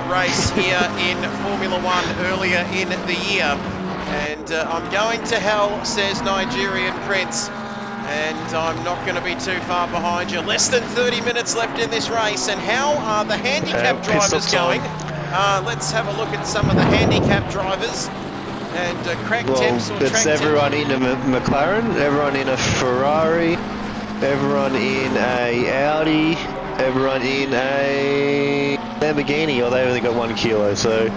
race here in Formula One earlier in the year. And I'm going to hell, says Nigerian Prince. And I'm not going to be too far behind you. Less than 30 minutes left in this race. And how are the handicap drivers going? Let's have a look at some of the handicap drivers. And crack temps or track it's everyone in a McLaren, everyone in a Ferrari, everyone in a Audi, everyone in a Lamborghini. Or they only got 1 kilo, so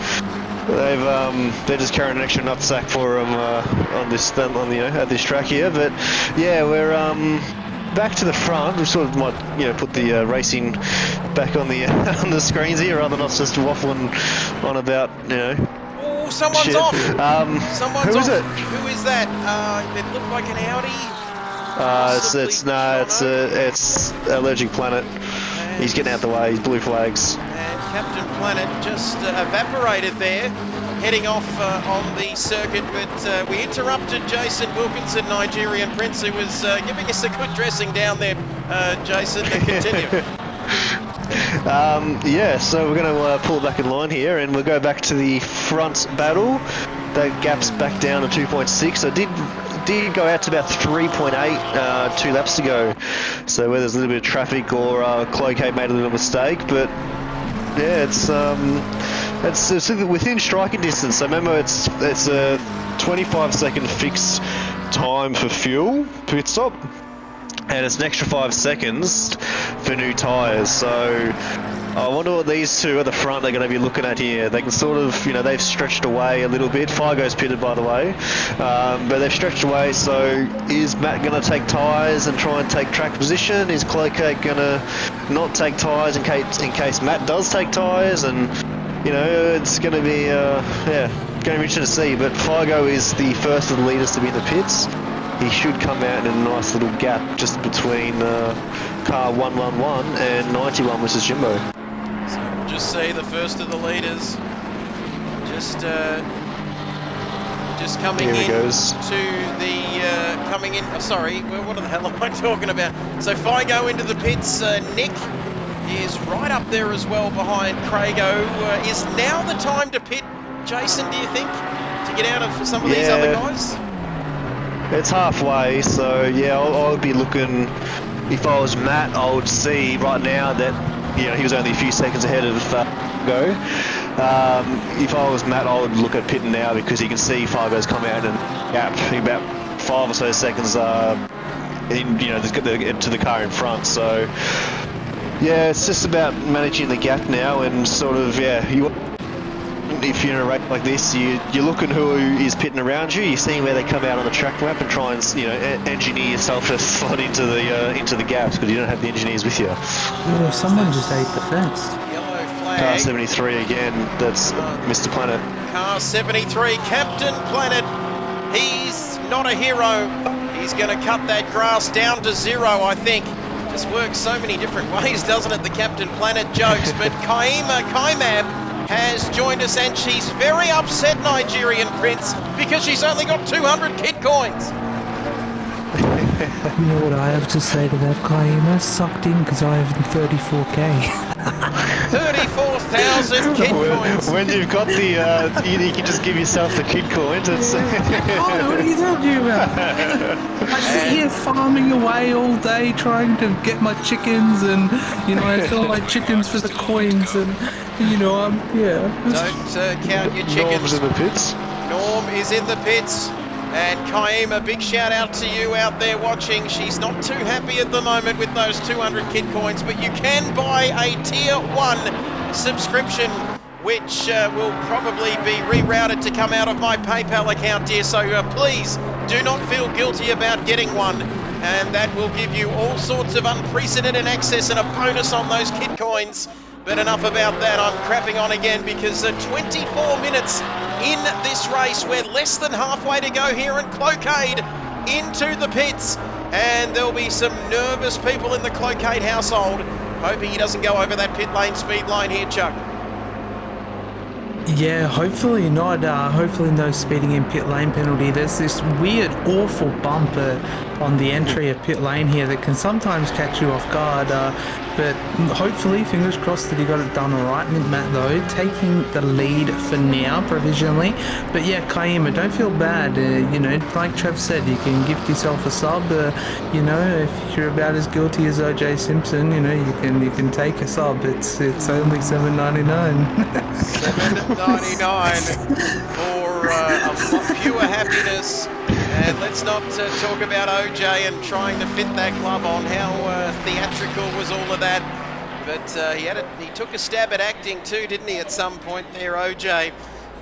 they're just carrying an extra nutsack for them on this at this track here. But yeah, we're back to the front. We sort of might put the racing back on the on the screens here, rather than us just waffling on about Oh, someone's shit. off. Someone's Who is off. it? Who is that? It looked like an Audi. It's Allergic Planet. He's getting out the way. He's blue flags. And Captain Planet just evaporated there, heading off on the circuit. But we interrupted Jason Wilkinson, Nigerian Prince, who was giving us a good dressing down there. Jason, continue. Yeah, so we're going to pull back in line here, and we'll go back to the front battle. That gap's back down to 2.6. So did go out to about 3.8 2 laps to go. So where there's a little bit of traffic or Cloquet made a little mistake, but yeah, it's within striking distance. So remember, it's a 25-second fixed time for fuel pit stop, and it's an extra 5 seconds for new tyres. So I wonder what these two at the front are going to be looking at here. They can sort of, they've stretched away a little bit. Figo's pitted, by the way, but they've stretched away. So is Matt going to take tyres and try and take track position? Is Cloquet going to not take tyres in case Matt does take tyres? And it's going to be going to be interesting to see. But Figo is the first of the leaders to be in the pits. He should come out in a nice little gap just between car 111 and 91, which is Jimbo. So we'll just see the first of the leaders just coming Here he in goes. to the coming in. Sorry, well, what the hell am I talking about? So Figo into the pits. Nick is right up there as well behind Craigo. Is now the time to pit, Jason? Do you think, to get out of some of these other guys? It's halfway, so yeah, I would be looking. If I was Matt, I would see right now that he was only a few seconds ahead of Go. If I was Matt, I would look at pitting now, because you can see Figo's come out and gap about 5 or so seconds to the car in front. So yeah, it's just about managing the gap now, and sort of if you're in a race like this, you're looking who is pitting around you. You're seeing where they come out on the track map and try and engineer yourself a slot into the gaps, because you don't have the engineers with you. Oh, someone just ate the fence. Yellow flag. Car 73 again. That's Mr. Planet. Car 73, Captain Planet. He's not a hero. He's going to cut that grass down to 0, I think. Just works so many different ways, doesn't it? The Captain Planet jokes. But Kaimab has joined us, and she's very upset, Nigerian Prince, because she's only got 200 kit coins. You know what I have to say to that, Kaima? Sucked in because I have 34k. 34,000 kid coins. When you've got the, you can just give yourself the kid coins. It's Oh, what are you talking about? I sit here farming away all day trying to get my chickens, and I sell my chickens for the coins, and yeah. Don't count your Norm's chickens. in the pits. Norm is in the pits. And Kaim, a big shout out to you out there watching. She's not too happy at the moment with those 200 kid coins, but you can buy a tier 1 subscription, which will probably be rerouted to come out of my PayPal account, dear. So please do not feel guilty about getting one. And that will give you all sorts of unprecedented access and a bonus on those kid coins. But enough about that, I'm crapping on again because 24 minutes in this race. We're less than halfway to go here, and Cloquet into the pits. And there'll be some nervous people in the Cloquet household, hoping he doesn't go over that pit lane speed line here, Chuck. Yeah, hopefully not. Hopefully no speeding in pit lane penalty. There's this weird, awful bump on the entry of pit lane here that can sometimes catch you off guard. But hopefully, fingers crossed that he got it done all right. Matt, though, taking the lead for now, provisionally. But yeah, Kaima, don't feel bad. Like Trev said, you can gift yourself a sub. If you're about as guilty as OJ Simpson, you can take a sub. It's only $7.99. $7.99 for a lot fewer happiness. And let's not talk about OJ and trying to fit that glove on. How theatrical was all of that? But he took a stab at acting too, didn't he, at some point there, OJ?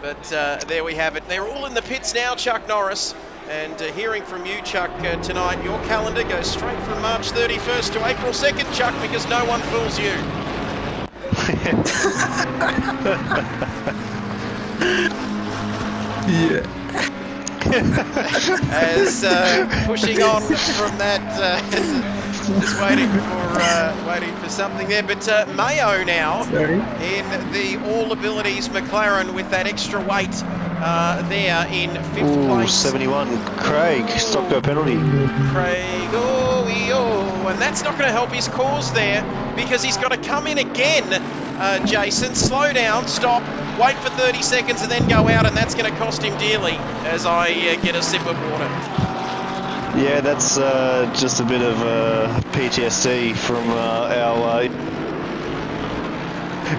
But there we have it. They're all in the pits now, Chuck Norris. And hearing from you, Chuck, tonight, your calendar goes straight from March 31st to April 2nd, Chuck, because no one fools you. Yeah. As pushing on from that, just waiting for something there. But Mayo now in the All Abilities McLaren with that extra weight there in 5th place. 71. Craig, stop go penalty. Craig, and that's not going to help his cause there because he's got to come in again. Jason, slow down, stop, wait for 30 seconds and then go out, and that's going to cost him dearly as I get a sip of water. Yeah, that's just a bit of PTSD from our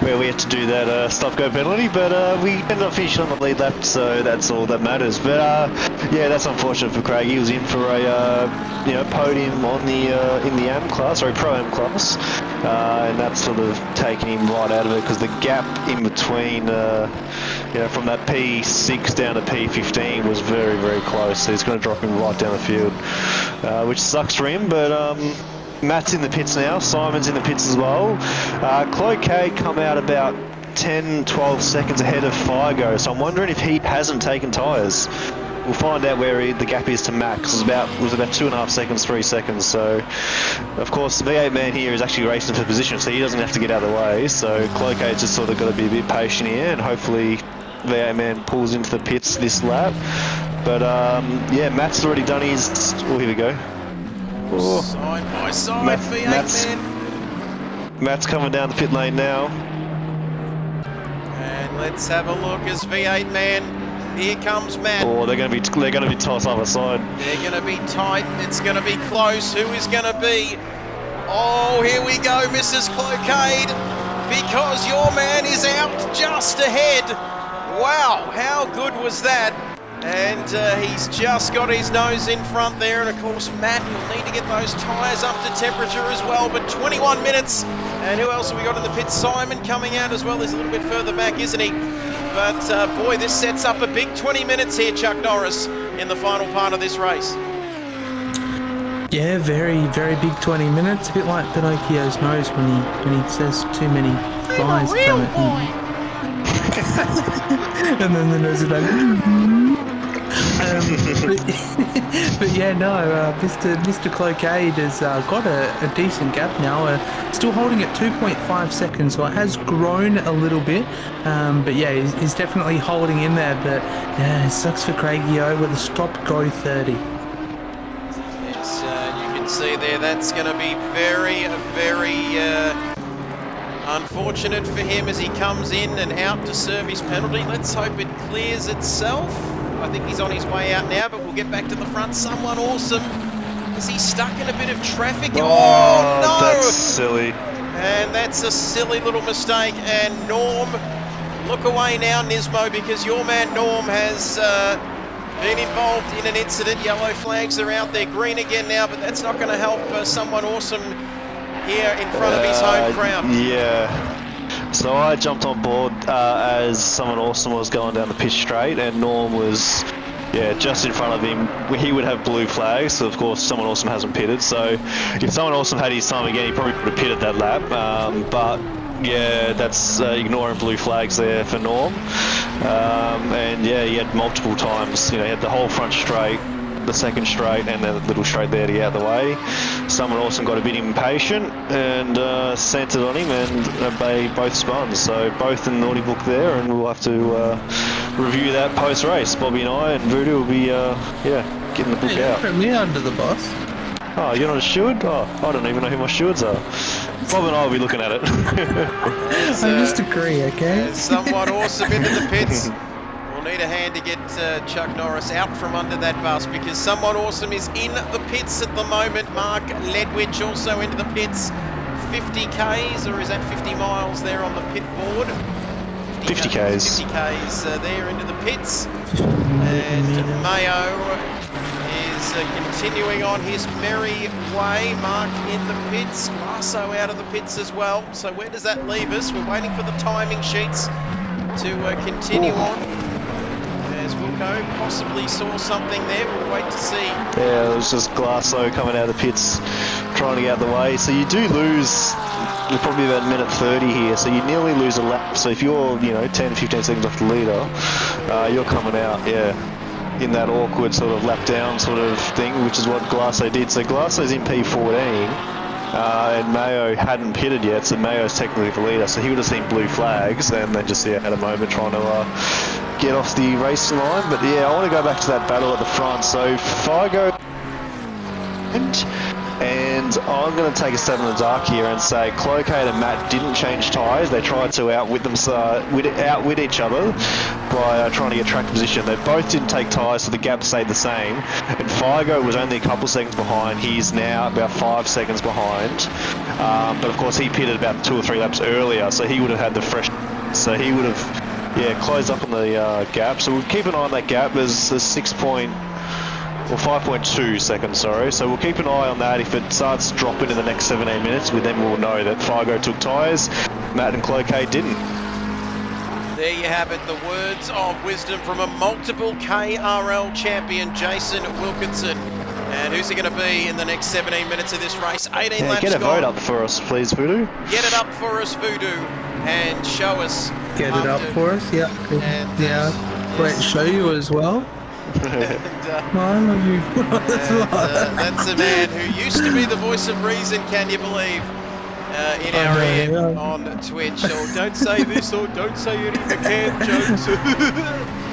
where we had to do that stop-go penalty, but we ended up finishing on the lead lap, so that's all that matters. But yeah, that's unfortunate for Craig. He was in for a podium on the in the AM class, or Pro AM class, and that's sort of taken him right out of it because the gap in between, from that P6 down to P15 was very, very close. So he's going to drop him right down the field, which sucks for him, but. Matt's in the pits now, Simon's in the pits as well. Cloquet come out about 10-12 seconds ahead of Figo, so I'm wondering if he hasn't taken tyres. We'll find out where the gap is to Max. It was about 2.5 seconds, 3 seconds, so of course the V8 man here is actually racing for position, so he doesn't have to get out of the way, so Cloquet's just sort of got to be a bit patient here, and hopefully V8 man pulls into the pits this lap. But yeah, Matt's already done his... Oh, here we go. Oh. Side by side, V8 man. Matt's coming down the pit lane now. And let's have a look as V8 man. Here comes Matt. Oh, they're going to be tight side by side. They're going to be tight. It's going to be close. Who is going to be? Oh, here we go, Mrs. Cloquet, because your man is out just ahead. Wow, how good was that? And he's just got his nose in front there, and of course Matt will need to get those tyres up to temperature as well, but 21 minutes, and who else have we got in the pit? Simon coming out as well. He's a little bit further back, isn't he? But boy, this sets up a big 20 minutes here, Chuck Norris, in the final part of this race. Yeah, very, very big 20 minutes, a bit like Pinocchio's nose when he says too many lies from it. And then the nose is like... but yeah, no, Mr. Cloquet has got a decent gap now, still holding at 2.5 seconds, so it has grown a little bit, but yeah, he's definitely holding in there, but yeah, it sucks for Craigio with a stop-go 30. Yes, you can see there, that's going to be very, very Unfortunate for him as he comes in and out to serve his penalty. Let's hope it clears itself. I think he's on his way out now, but we'll get back to the front. Someone awesome. Is he stuck in a bit of traffic? Oh, no! That's silly. And that's a silly little mistake. And Norm, look away now, Nismo, because your man Norm has been involved in an incident. Yellow flags are out there, green again now, but that's not going to help someone awesome here in front of his home crowd. Yeah. So I jumped on board as someone awesome was going down the pitch straight, and Norm was, just in front of him. He would have blue flags, so of course someone awesome hasn't pitted. So if someone awesome had his time again, he probably would have pitted that lap. But yeah, that's ignoring blue flags there for Norm. And yeah, he had multiple times. You know, he had the whole front straight, the second straight, and then the little straight there to get out of the way. Someone awesome got a bit impatient and centered on him, and they both spun. So both in the naughty book there, and we'll have to review that post-race. Bobby and I and Voodoo will be, getting the book out. Put me under the bus. Oh, you're not a steward? Oh, I don't even know who my stewards are. Bob and I will be looking at it. I just agree, okay? Somewhat awesome into the pits. We'll need a hand to get Chuck Norris out from under that bus, because someone awesome is in the pits at the moment. Mark Ledwidge also into the pits. 50 Ks, or is that 50 miles there on the pit board? 50 Ks. 50 Ks there into the pits. And Mayo is continuing on his merry way. Mark in the pits, Lasso out of the pits as well. So where does that leave us? We're waiting for the timing sheets to continue on. As Wilco possibly saw something there, we'll wait to see. Yeah, it was just Glasso coming out of the pits, trying to get out of the way. So you do lose, we're probably about minute 30 here, so you nearly lose a lap. So if you're, 10, 15 seconds off the leader, you're coming out, in that awkward sort of lap down sort of thing, which is what Glasso did. So Glasso's in P14, and Mayo hadn't pitted yet, so Mayo's technically the leader, so he would have seen blue flags, and then just had a moment trying to get off the racing line. But yeah, I want to go back to that battle at the front. So Figo, and I'm going to take a stab in the dark here and say Clocade and Matt didn't change tyres. They tried to outwit each other by trying to get track position. They both didn't take tyres, so the gap stayed the same. And Figo was only a couple seconds behind. He's now about 5 seconds behind. But of course, he pitted about 2 or 3 laps earlier, so he would have had the fresh. So he would have, closed up on the gap. So we'll keep an eye on that gap. There's a 5.2 seconds, sorry. So we'll keep an eye on that. If it starts dropping in the next 17 minutes, then we'll know that Figo took tyres, Matt and Clocade didn't. There you have it, the words of wisdom from a multiple KRL champion, Jason Wilkinson. And who's he going to be in the next 17 minutes of this race? 18 laps get a gone. vote up for us, please, Voodoo. Get it up for us, Voodoo, and show us. Get it up for us, yeah. Wait, show you as well? I love you. That's a man who used to be the voice of reason, can you believe, in our ear on Twitch. Or don't say this, or don't say it in the can jokes.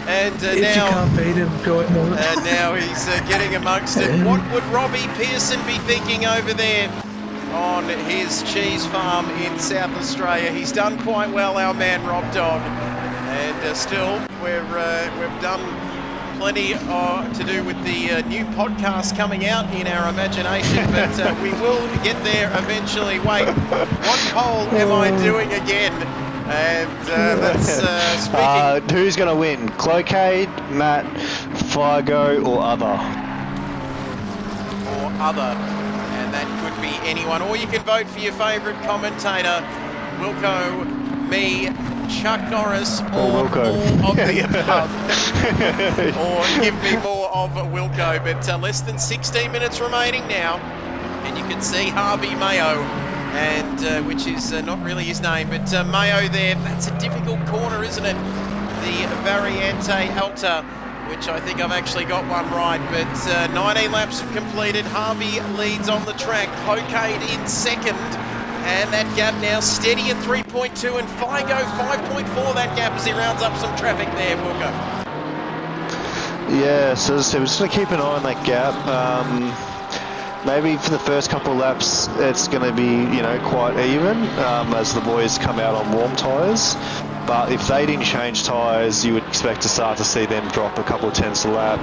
And if now, you can't beat him, go it more. And now he's getting amongst it. What would Robbie Pearson be thinking over there on his cheese farm in South Australia? He's done quite well, our man Rob Dog. And still, we've done plenty to do with the new podcast coming out in our imagination, but we will get there eventually. Wait, what poll am I doing again? And that's speaking. Who's going to win? Clocade, Matt, Figo, or other? Or other. And that could be anyone. Or you can vote for your favourite commentator, Wilco, me, Chuck Norris, or more of the above. Or give me more of Wilco. But less than 16 minutes remaining now. And you can see Harvey Mayo, and which is not really his name, but Mayo there. That's a difficult corner, isn't it? The Variante Alta, which I think I've actually got one right. But 19 laps have completed. Harvey leads on the track. Clocade in second. And that gap now steady at 3.2, and Figo 5.4, that gap as he rounds up some traffic there, Wilco. Yeah, so we're just going to keep an eye on that gap. maybe for the first couple of laps, it's going to be, you know, quite even as the boys come out on warm tyres. But if they didn't change tyres, you would expect to start to see them drop a couple of tenths a lap,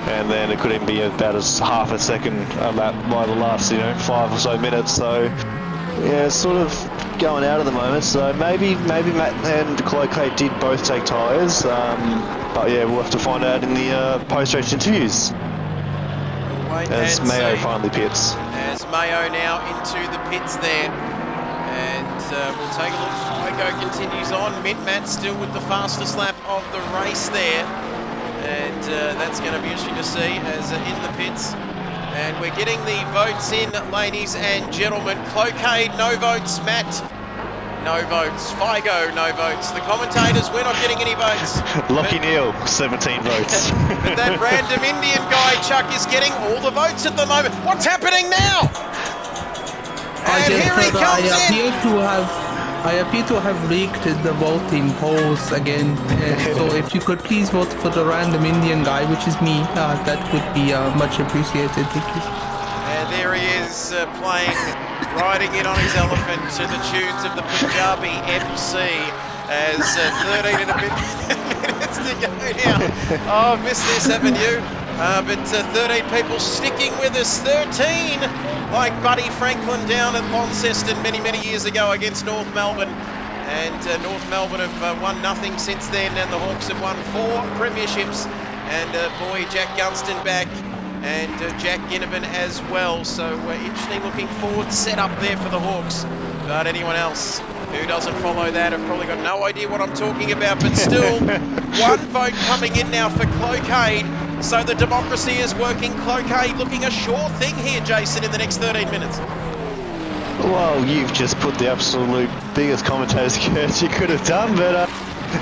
and then it could even be about as half a second a lap by the last, you know, 5 or so minutes. So yeah, it's sort of going out at the moment. So maybe Matt and Cloquet did both take tyres, but yeah, we'll have to find out in the post-race interviews. As Mayo finally pits. As Mayo now into the pits there. And we'll take a look. Figo continues on. Matt still with the fastest lap of the race there. And that's going to be interesting to see as in the pits. And we're getting the votes in, ladies and gentlemen. Cloquet, no votes. Matt, no votes. Figo, no votes. The commentators, we're not getting any votes. Lucky Neil, 17 votes. But that random Indian guy, Chuck, is getting all the votes at the moment. What's happening now? And here he comes in. I appear to have leaked the voting polls again. So if you could please vote for the random Indian guy, which is me, that would be much appreciated. Thank you. And there he is riding in on his elephant to the tunes of the Punjabi MC as 13 and a bit minutes to go now. Oh, I've missed this, haven't you? But 13 people sticking with us. 13, like Buddy Franklin down at Launceston many years ago against North Melbourne. And North Melbourne have won nothing since then, and the Hawks have won 4 premierships. And boy, Jack Gunston back, and Jack Ginnivan as well. So interesting looking forward set up there for the Hawks. But anyone else who doesn't follow that have probably got no idea what I'm talking about. But still, one vote coming in now for Cloquet. So the democracy is working. Cloquet looking a sure thing here, Jason, in the next 13 minutes. Well, you've just put the absolute biggest commentator's curse you could have done. But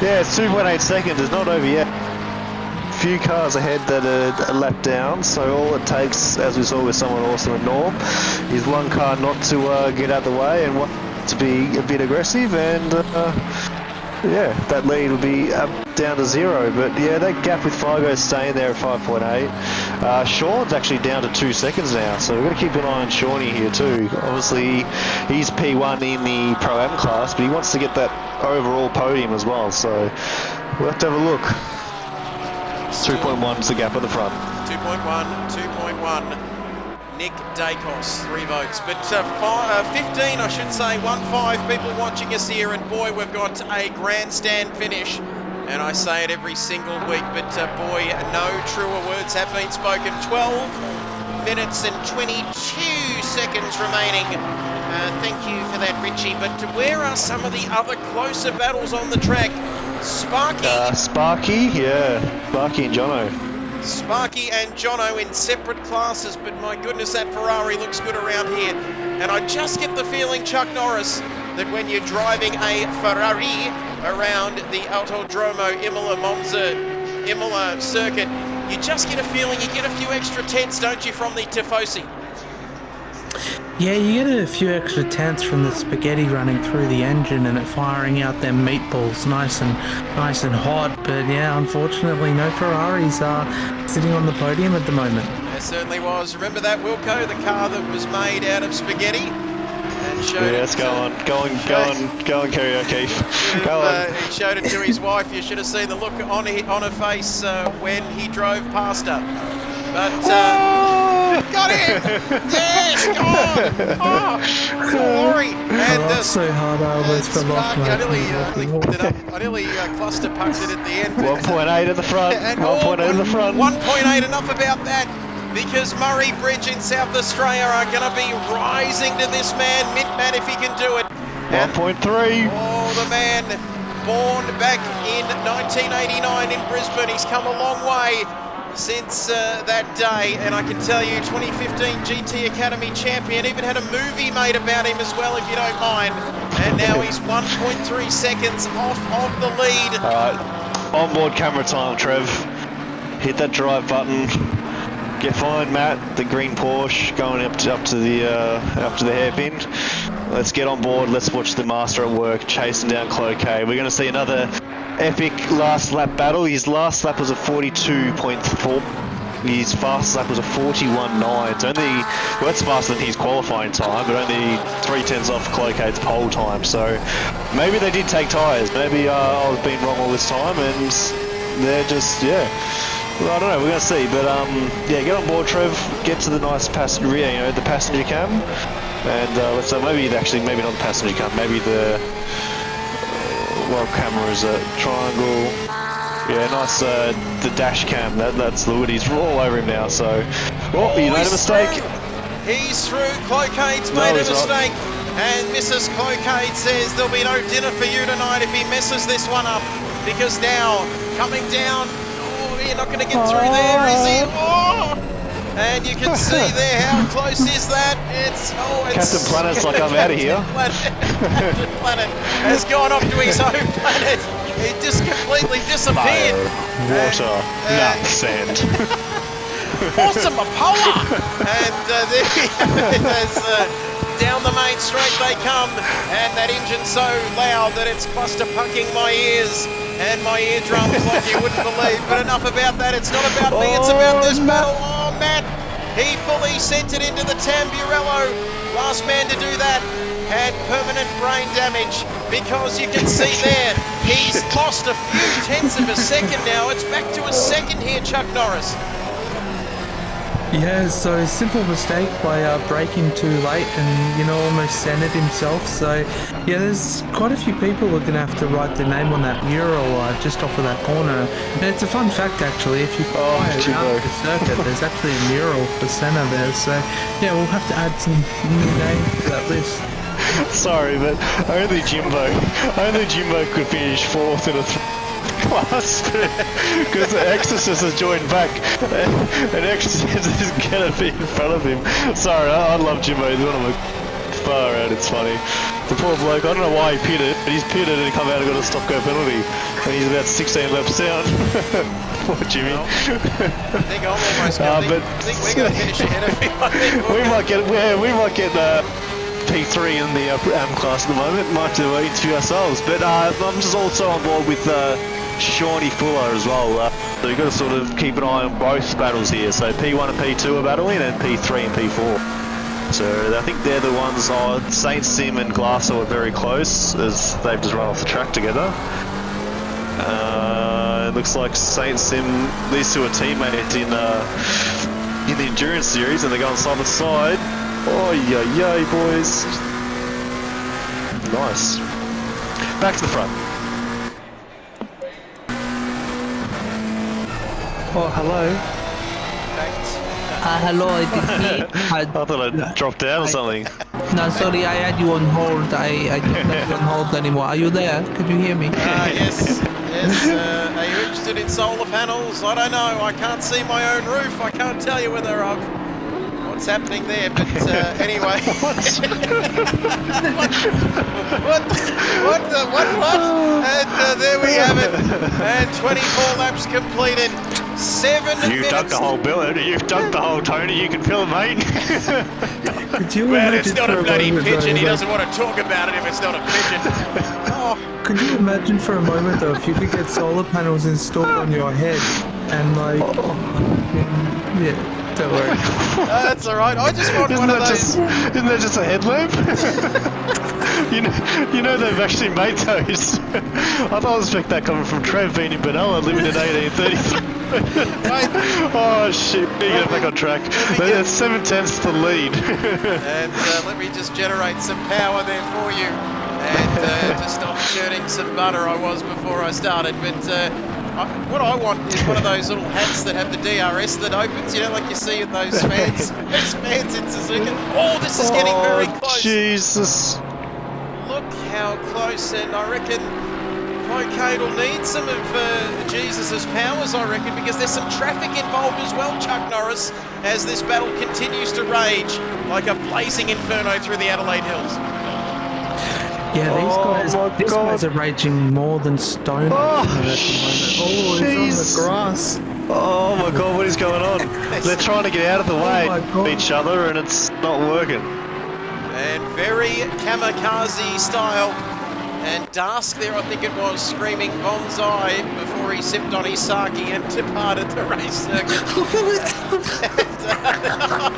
yeah, it's 2.8 seconds. It's not over yet. Few cars ahead that are a lap down, so all it takes, as we saw with someone awesome at Norm, is one car not to get out the way and one to be a bit aggressive, and yeah, that lead will be down to 0. But yeah, that gap with Figo staying there at 5.8. Sean's actually down to 2 seconds now, so we've got to keep an eye on Shawnee here too. Obviously, he's P1 in the Pro-Am class, but he wants to get that overall podium as well, so we'll have to have a look. 2.1 is the gap at the front. 2.1. Nick Dacos, 3 votes. But 15, I should say, 1-5 people watching us here. And boy, we've got a grandstand finish. And I say it every single week, but boy, no truer words have been spoken. 12 minutes and 22 seconds remaining. Thank you for that, Richie. But where are some of the other closer battles on the track? Sparky and Jono. Sparky and Jono in separate classes, but my goodness, that Ferrari looks good around here. And I just get the feeling, Chuck Norris, that when you're driving a Ferrari around the Autodromo Imola circuit, you just get a feeling you get a few extra tenths, don't you, from the Tifosi? Yeah, you get a few extra tenths from the spaghetti running through the engine and it firing out them meatballs nice and hot. But yeah, unfortunately, no Ferraris are sitting on the podium at the moment. There certainly was. Remember that, Wilco, the car that was made out of spaghetti? And showed yeah, go on, karaoke. Go on. He showed it to his wife. You should have seen the look on her face when he drove past her. But got him! Yes, gone! Oh, glory! And so hard I almost fell off. I nearly picked it up. I nearly cluster punched it at the end. 1.8 at the front. 1.8 at the front. 1.8, enough about that. Because Murray Bridge in South Australia are going to be rising to this man, Mintman, if he can do it. 1.3. Oh, the man born back in 1989 in Brisbane. He's come a long way since that day, and I can tell you 2015 GT Academy champion, even had a movie made about him as well, if you don't mind, and now he's 1.3 seconds off of the lead. Alright, onboard camera time, Trev. Hit that drive button. Get fine, Matt, the green Porsche going up to the hairpin. Let's get on board, let's watch the master at work chasing down Cloquet. We're going to see another epic last lap battle. His last lap was a 42.4. his fastest lap was a 41.9. It's only, well, that's faster than his qualifying time, but only 3/10 off Clocade's pole time. So maybe they did take tyres. Maybe I've been wrong all this time, and they're just, yeah. Well, I don't know. We're gonna see, but yeah, get on board, Trev. Get to the nice passenger, the passenger cam, and let's say maybe not the passenger cam, maybe the well, camera is a triangle. Yeah, nice. The dash cam. That's the wood. He's all over him now. So, you made a mistake. He's through. Clocade's made a mistake. And Mrs. Clocade says there'll be no dinner for you tonight if he messes this one up. Because now, coming down, you're not going to get through there, is he? Oh! And you can see there, how close is that? It's Captain Planet's like, I'm out of here. Captain Planet has gone off to his own planet. He just completely disappeared. Water, sand. Awesome Apollo! And there we have it as down the main straight they come, and that engine's so loud that it's cluster punking my ears and my eardrums like you wouldn't believe. But enough about that, it's not about me, it's about this battle. Oh, Matt, he fully sent it into the Tamburello. Last man to do that had permanent brain damage, because you can see there, he's lost a few tenths of a second now. It's back to a second here, Chuck Norris. Yeah, so simple mistake by braking too late and, almost centered himself. So, yeah, there's quite a few people who are going to have to write their name on that mural just off of that corner. And it's a fun fact, actually, if you fly around the circuit, there's actually a mural for Senna there. So, yeah, we'll have to add some new names to that list. Sorry, but only Jimbo could finish 4th in a class, because the Exorcist has joined back, and Exorcist is gonna be in front of him. Sorry, I love Jimbo. He's one of my far out. It's funny. The poor bloke. I don't know why he pitted, but he's pitted and he come out and got a stop-go penalty, and he's about 16 laps down. Poor Jimmy. Well, I think I'm almost going. But I think we're going to finish ahead of him. we might get P3 in the AM class at the moment. Might do interview ourselves, but I'm just also on board with Shawnee Fuller as well. So you've got to sort of keep an eye on both battles here. So P1 and P2 are battling, and P3 and P4. So I think they're the ones. Saint Sim and Glasser were very close, as they've just run off the track together. It looks like Saint Sim, these two are teammates in the endurance series, and they're going side by side. Oh yay, boys! Nice. Back to the front. Oh, hello. Hello, it is me. I thought I dropped out or something. No, sorry, I had you on hold. I don't have you on hold anymore. Are you there? Can you hear me? Yes. Are you interested in solar panels? I don't know. I can't see my own roof. I can't tell you whether what's happening there, but anyway. What? And there we have it. And 24 laps completed. 7 minutes. You've dug the whole building. You've dug the whole Tony. You can feel it, mate. Well, it's not a bloody pigeon. He doesn't want to talk about it if it's not a pigeon. Oh. Could you imagine for a moment, though, if you could get solar panels installed on your head and, yeah. Don't worry. That's alright. I just want one of those. Isn't that just a headlamp? you know they've actually made those. I don't expect that coming from Trev being in Benalla, living in 1833. Oh shit, we get back on track. That's 7/10 to lead. And let me just generate some power there for you. And just stop churning some butter I was before I started. But what I want is one of those little hats that have the DRS that opens, like you see in those fans in Suzuka. Oh, this is getting very close. Jesus. Look how close, and I reckon Clocade will need some of Jesus' powers, I reckon, because there's some traffic involved as well, Chuck Norris, as this battle continues to rage like a blazing inferno through the Adelaide Hills. Yeah, these guys are raging more than Stone. He's on the grass. Oh my god, what is going on? They're trying to get out of the way of each other, and it's not working. And very kamikaze style And Dask there, I think it was, screaming bonsai before he sipped on his sake and departed the race circuit.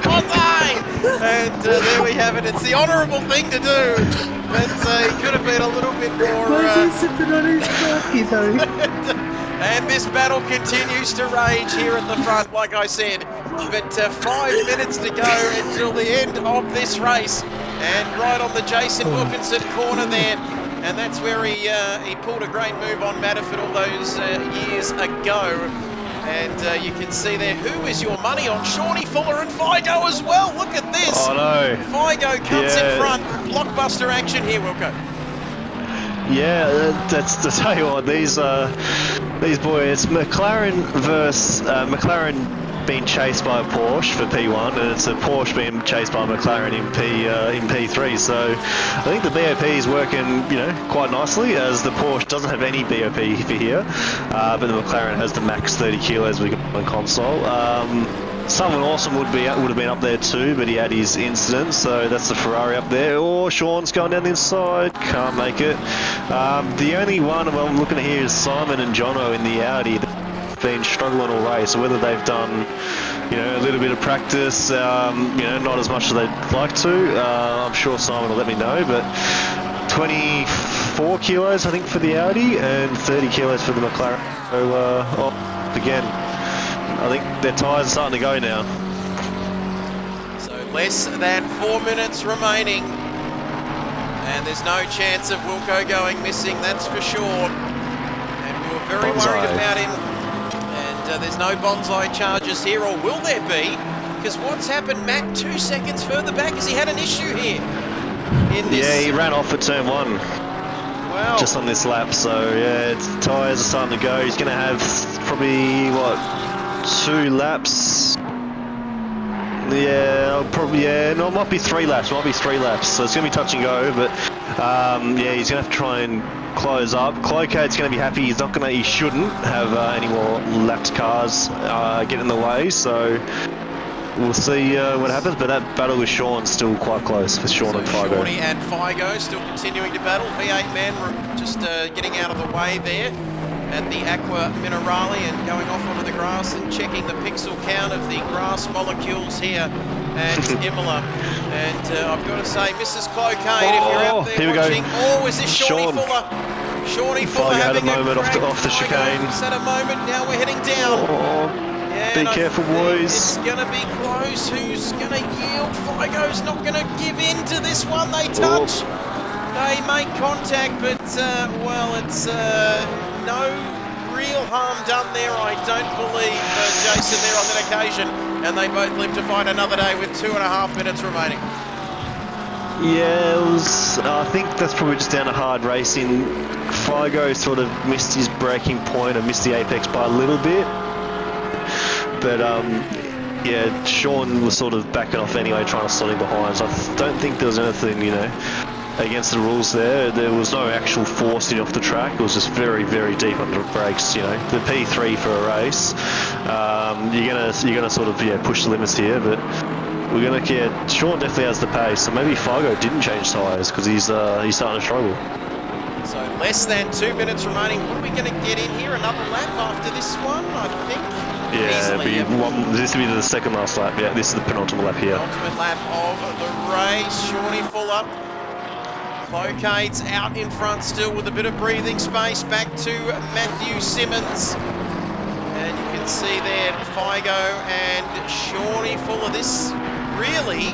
Bonsai! And there we have it. It's the honourable thing to do. But he could have been a little bit more... Why is he sipping on his sake, though? And this battle continues to rage here at the front, like I said. But 5 minutes to go until the end of this race. And right on the Jason Wilkinson corner there. And that's where he pulled a great move on Matterford all those years ago. And you can see there, who is your money on? Shawnee Fuller and Figo as well. Look at this. Oh no. Figo cuts in front. Blockbuster action here, Wilco. Yeah, that's to tell you what, these boys, McLaren versus McLaren being chased by a Porsche for P1, and it's a Porsche being chased by a McLaren in P3. So I think the BOP is working, quite nicely, as the Porsche doesn't have any BOP for here, but the McLaren has the max 30 kilos we got on console. Someone awesome would have been up there too, but he had his incident, so that's the Ferrari up there. Oh, Sean's going down the inside, can't make it. The only one I'm looking at here is Simon and Jono in the Audi. They've been struggling all race, so whether they've done, a little bit of practice, not as much as they'd like to. I'm sure Simon will let me know, but 24 kilos I think for the Audi and 30 kilos for the McLaren. So again, I think their tyres are starting to go now. So less than 4 minutes remaining. And there's no chance of Wilco going missing, that's for sure. And we were very worried about him. And there's no bonsai charges here, or will there be? Because what's happened, Matt, 2 seconds further back, has he had an issue here? Yeah, he ran off at turn 1. Wow. Just on this lap, so yeah, tyres are starting to go. He's going to have probably, 2 laps. Yeah, probably, no, it might be 3 laps. So it's going to be touch and go, but yeah, he's going to have to try and close up. Clocade's going to be happy. He shouldn't have any more lapped cars get in the way, so we'll see what happens. But that battle with Sean's still quite close for Sean and Figo. Shawnee and Figo still continuing to battle. V8 man just getting out of the way there at the Aqua Minerale and going off onto the grass and checking the pixel count of the grass molecules here at Imola. And I've got to say, Mrs. Clocade, if you're out there watching, is this Shawnee Fuller? Shawnee Fuller having had a moment crack. off the chicane. Just had a moment, now we're heading down. Be careful, boys. It's going to be close. Who's going to yield? Figo's not going to give in to this one. They touch. They make contact, but, it's no real harm done there, I don't believe, Jason, there on that occasion. And they both live to fight another day with 2.5 minutes remaining. Yeah, I think that's probably just down to hard racing. Figo sort of missed his braking point and missed the apex by a little bit. But, yeah, Sean was sort of backing off anyway, trying to slot him behind. So I don't think there was anything, against the rules there. There was no actual forcing off the track. It was just very, very deep under the brakes, The P3 for a race. You're gonna sort of push the limits here, but we're gonna Sean definitely has the pace. So maybe Figo didn't change tyres because he's starting to struggle. So less than 2 minutes remaining. What are we going to get in here? Another lap after this one, I think. Yeah, this will be the second last lap. Yeah, this is the penultimate lap here. Penultimate lap of the race. Shawnee Fuller. Clocade's out in front still with a bit of breathing space. Back to Matthew Simmons. And you can see there Figo and Shawnee Fuller. This really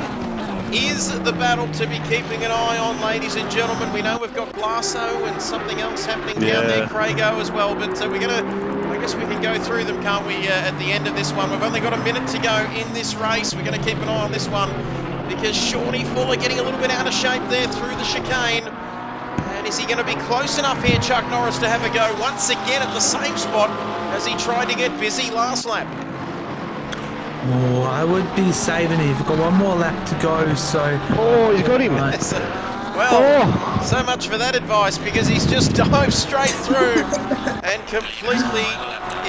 is the battle to be keeping an eye on, ladies and gentlemen. We know we've got Glasso and something else happening down there, Craigo as well. But I guess we can go through them, can't we, at the end of this one. We've only got a minute to go in this race. We're going to keep an eye on this one, because Shawnee Fuller getting a little bit out of shape there through the chicane. And is he going to be close enough here, Chuck Norris, to have a go once again at the same spot as he tried to get busy last lap? Oh, I would be saving it. We've got one more lap to go, so... Oh, he's got him. So much for that advice, because he's just dived straight through and completely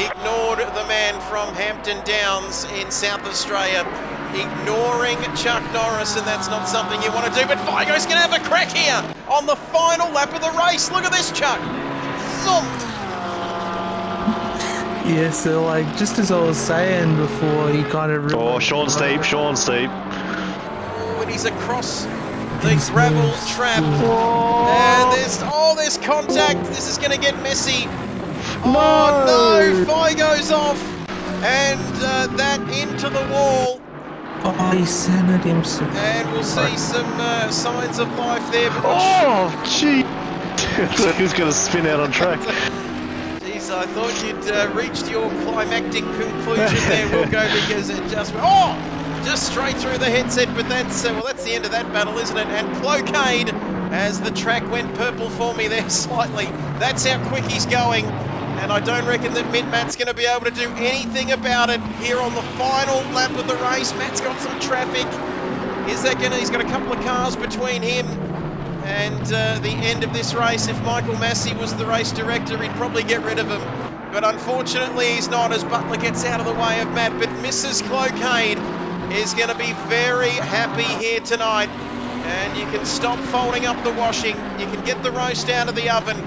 ignored the man from Hampton Downs in South Australia, ignoring Chuck Norris, and that's not something you want to do. But Figo's going to have a crack here on the final lap of the race. Look at this, Chuck. Zoom. Yeah, so like just as I was saying before, he kind of. Oh, Sean Steep. Oh, and he's across the gravel trap. And there's contact. This is going to get messy. Oh no, Figo's off. And that into the wall. Oh, he centered himself. And we'll see some signs of life there. But Oh, gee. He was going to spin out on track. Jeez, I thought you'd reached your climactic conclusion there, Wilco, because it just straight through the headset. But that's the end of that battle, isn't it? And Clocaid, as the track went purple for me there slightly. That's how quick he's going. And I don't reckon that Matt's going to be able to do anything about it here on the final lap of the race. Matt's got some traffic. He's got a couple of cars between him and the end of this race. If Michael Massey was the race director, he'd probably get rid of him. But unfortunately, he's not, as Butler gets out of the way of Matt. But Mrs. Clocaid is going to be very happy here tonight. And you can stop folding up the washing. You can get the roast out of the oven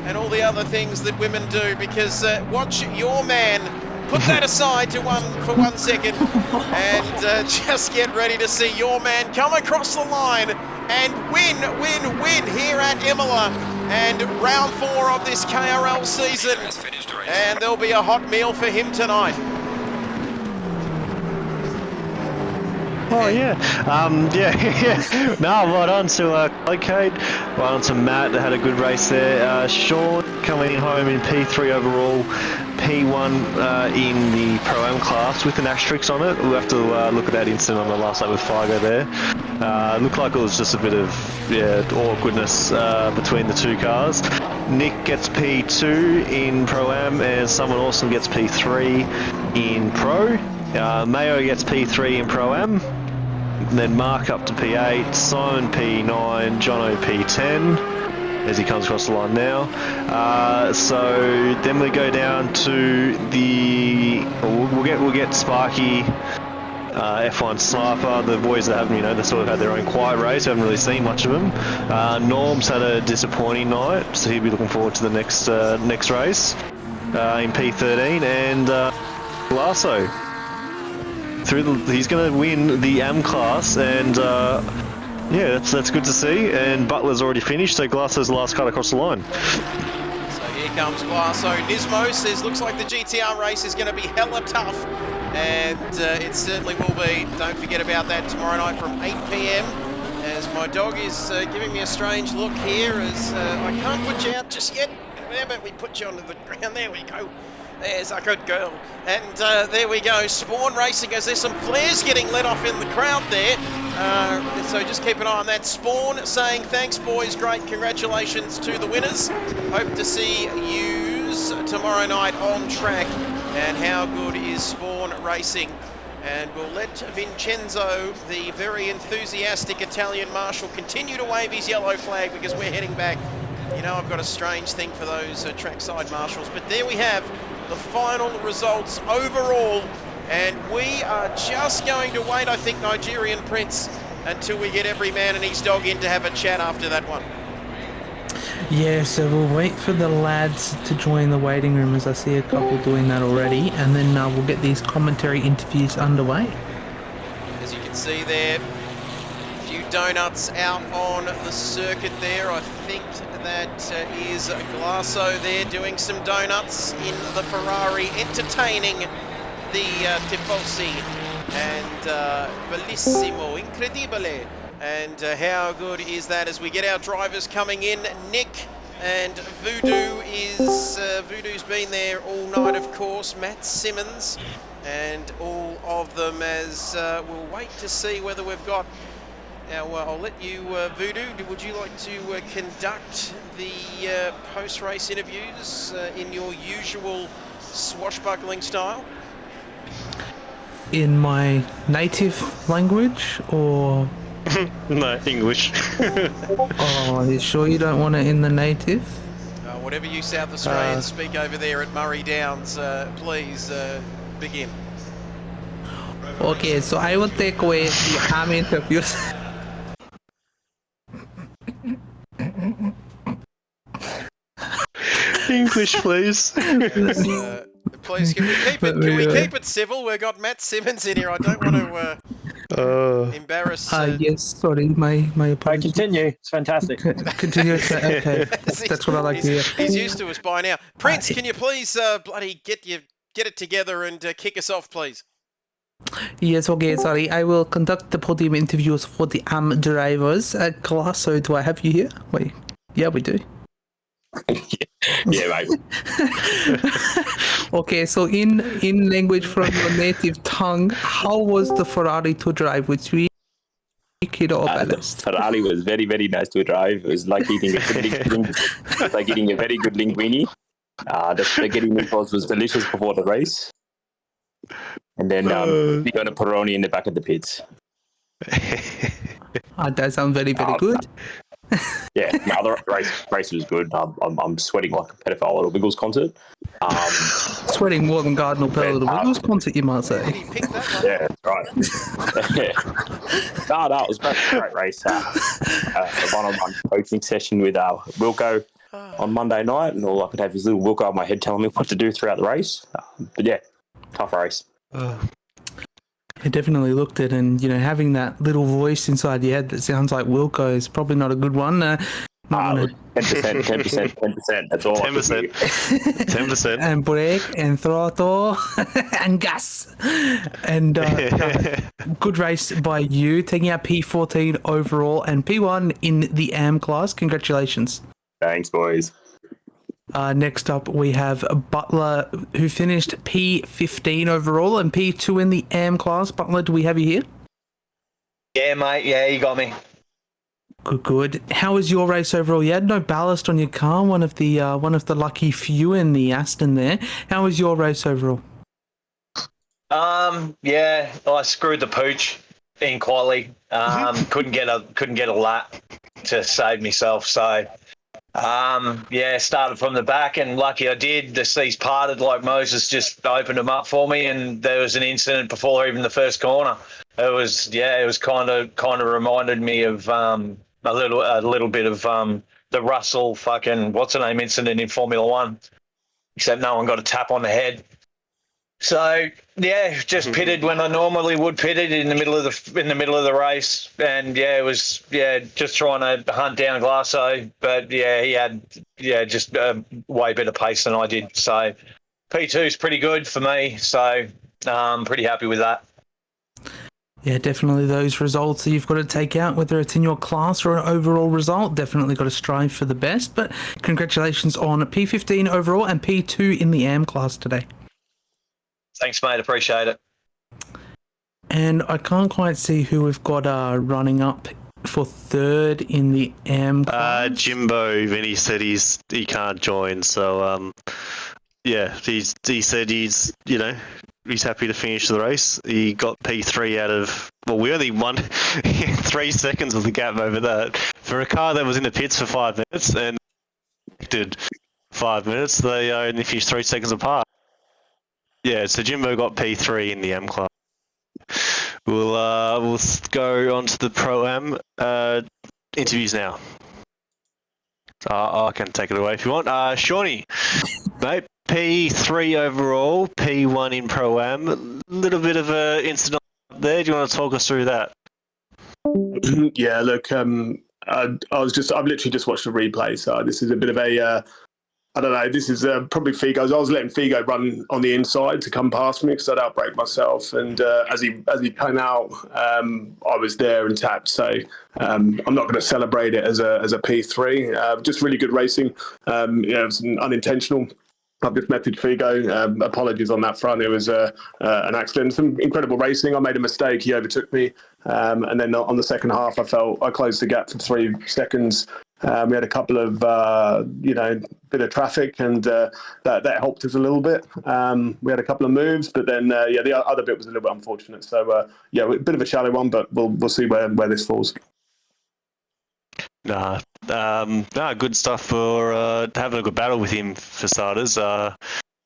and all the other things that women do, because watch your man put that aside for 1 second and just get ready to see your man come across the line and win here at Imola and round 4 of this KRL season. And there'll be a hot meal for him tonight. Oh yeah, yeah. No, right on to Clocaid, right on to Matt. They had a good race there. Sean coming home in P3 overall, P1 in the Pro-Am class with an asterisk on it. We'll have to look at that incident on the last lap with Figo there. Looked like it was just a bit of awkwardness between the two cars. Nick gets P2 in Pro-Am and someone awesome gets P3 in Pro. Mayo gets P3 in Pro-Am, then Mark up to P8, Simon P9, Jono P10, as he comes across the line now. So then we go down to we'll get Sparky, F1 Sniper, the boys that haven't, they sort of had their own quiet race, we haven't really seen much of them. Norm's had a disappointing night, so he'll be looking forward to the next race in P13, and Glasso. He's going to win the AM class, and that's good to see. And Butler's already finished, so Glasso's the last cut across the line. So here comes Glasso. Nismo says looks like the GTR race is going to be hella tough, and it certainly will be. Don't forget about that tomorrow night from 8 PM. As my dog is giving me a strange look here, as I can't put you out just yet. How about we put you onto the ground? There we go. There's a good girl. And there we go. Spawn racing, as there's some flares getting let off in the crowd there. So just keep an eye on that. Spawn saying, thanks, boys. Great. Congratulations to the winners. Hope to see yous tomorrow night on track. And how good is Spawn racing? And we'll let Vincenzo, the very enthusiastic Italian marshal, continue to wave his yellow flag because we're heading back. I've got a strange thing for those trackside marshals. But there we have the final results overall. And we are just going to wait, I think, Nigerian Prince, until we get every man and his dog in to have a chat after that one. Yeah, so we'll wait for the lads to join the waiting room, as I see a couple doing that already, and then we'll get these commentary interviews underway. As you can see there, a few donuts out on the circuit there. I think that is Glasso there doing some donuts in the Ferrari, entertaining the Tifosi, and bellissimo, incredibile. And how good is that as we get our drivers coming in? Nick and Voodoo Voodoo's been there all night, of course. Matt Simmons and all of them, as we'll wait to see whether we've got. Now, I'll let you, Voodoo, would you like to conduct the post-race interviews in your usual swashbuckling style? In my native language, or...? No, English. Oh, are you sure you don't want it in the native? Whatever you South Australians speak over there at Murray Downs, please begin. Okay, so I will take away the arm interviews. English, please. Please, can we keep it civil? We've got Matt Simmons in here. I don't want to embarrass. Yes, sorry, my apologies. Continue. It's fantastic. Continue. Okay, that's what I like to hear. He's used to us by now. Prince, can you please bloody get it together and kick us off, please? Yes, okay, sorry. I will conduct the podium interviews for the drivers class. So do I have you here? Wait, yeah, we do. Yeah, mate. Okay, so in language from your native tongue, how was the Ferrari to drive with you? Kid or balanced? Ferrari was very, very nice to drive. It was like eating a very good linguine. The spaghetti meatballs was delicious before the race. And then we got a Peroni in the back of the pits. That sounds very, very good. Yeah, no, the race was good. I'm sweating like a pedophile at a Wiggles concert. Sweating more than Cardinal Pell at a Wiggles concert, you might say. Yeah, that's right. No, it was a great race. A one-on-one coaching session with Wilco on Monday night, and all I could have is little Wilco on my head telling me what to do throughout the race. But yeah, tough race. It definitely looked it, and having that little voice inside your head that sounds like Wilco is probably not a good one. 10%. That's all. 10%. 10%. And brake and throttle and gas. And good race by you, taking out P14 overall and P1 in the AM class. Congratulations. Thanks, boys. Next up, we have Butler, who finished P15 overall and P2 in the AM class. Butler, do we have you here? Yeah, mate. Yeah, you got me. Good. How was your race overall? You had no ballast on your car. One of the lucky few in the Aston there. How was your race overall? Yeah, I screwed the pooch in quali. Couldn't get a lap to save myself. So. Started from the back, and lucky I did. The seas parted like Moses just opened them up for me, and there was an incident before even the first corner. It was kind of reminded me of a little bit of the Russell fucking what's the name incident in Formula One, except no one got a tap on the head. So yeah, just pitted when I normally would pitted in the middle of the race, and it was just trying to hunt down Glasso, but he had just way better pace than I did. So P2 is pretty good for me, so I'm pretty happy with that. Yeah, definitely those results that you've got to take out, whether it's in your class or an overall result, definitely got to strive for the best. But congratulations on P15 overall and P2 in the AM class today. Thanks, mate. Appreciate it. And I can't quite see who we've got running up for third in the AM class. Jimbo, Vinny said he can't join, so he said he's happy to finish the race. He got P3 out of we only won 3 seconds of the gap over that for a car that was in the pits for 5 minutes and did 5 minutes. They only finished 3 seconds apart. Yeah, so Jimbo got P3 in the M class. We'll go on to the Pro-Am interviews now. I can take it away if you want. Shawnee, mate, P3 overall, P1 in Pro-Am. A little bit of an incident there. Do you want to talk us through that? Yeah, look, I've literally just watched the replay, so this is a bit of a I don't know, this is probably Figo's. I was letting Figo run on the inside to come past me because I'd outbrake myself. And as he came out, I was there and tapped. So I'm not going to celebrate it as a P3. Just really good racing. It was unintentional. I've just messaged Figo. Apologies on that front. It was an accident. Some incredible racing. I made a mistake. He overtook me. And then on the second half, I closed the gap for 3 seconds. We had a couple of, bit of traffic, and that helped us a little bit. We had a couple of moves, but then, the other bit was a little bit unfortunate. So, a bit of a shallow one, but we'll see where this falls. Good stuff for having a good battle with him for starters. I'm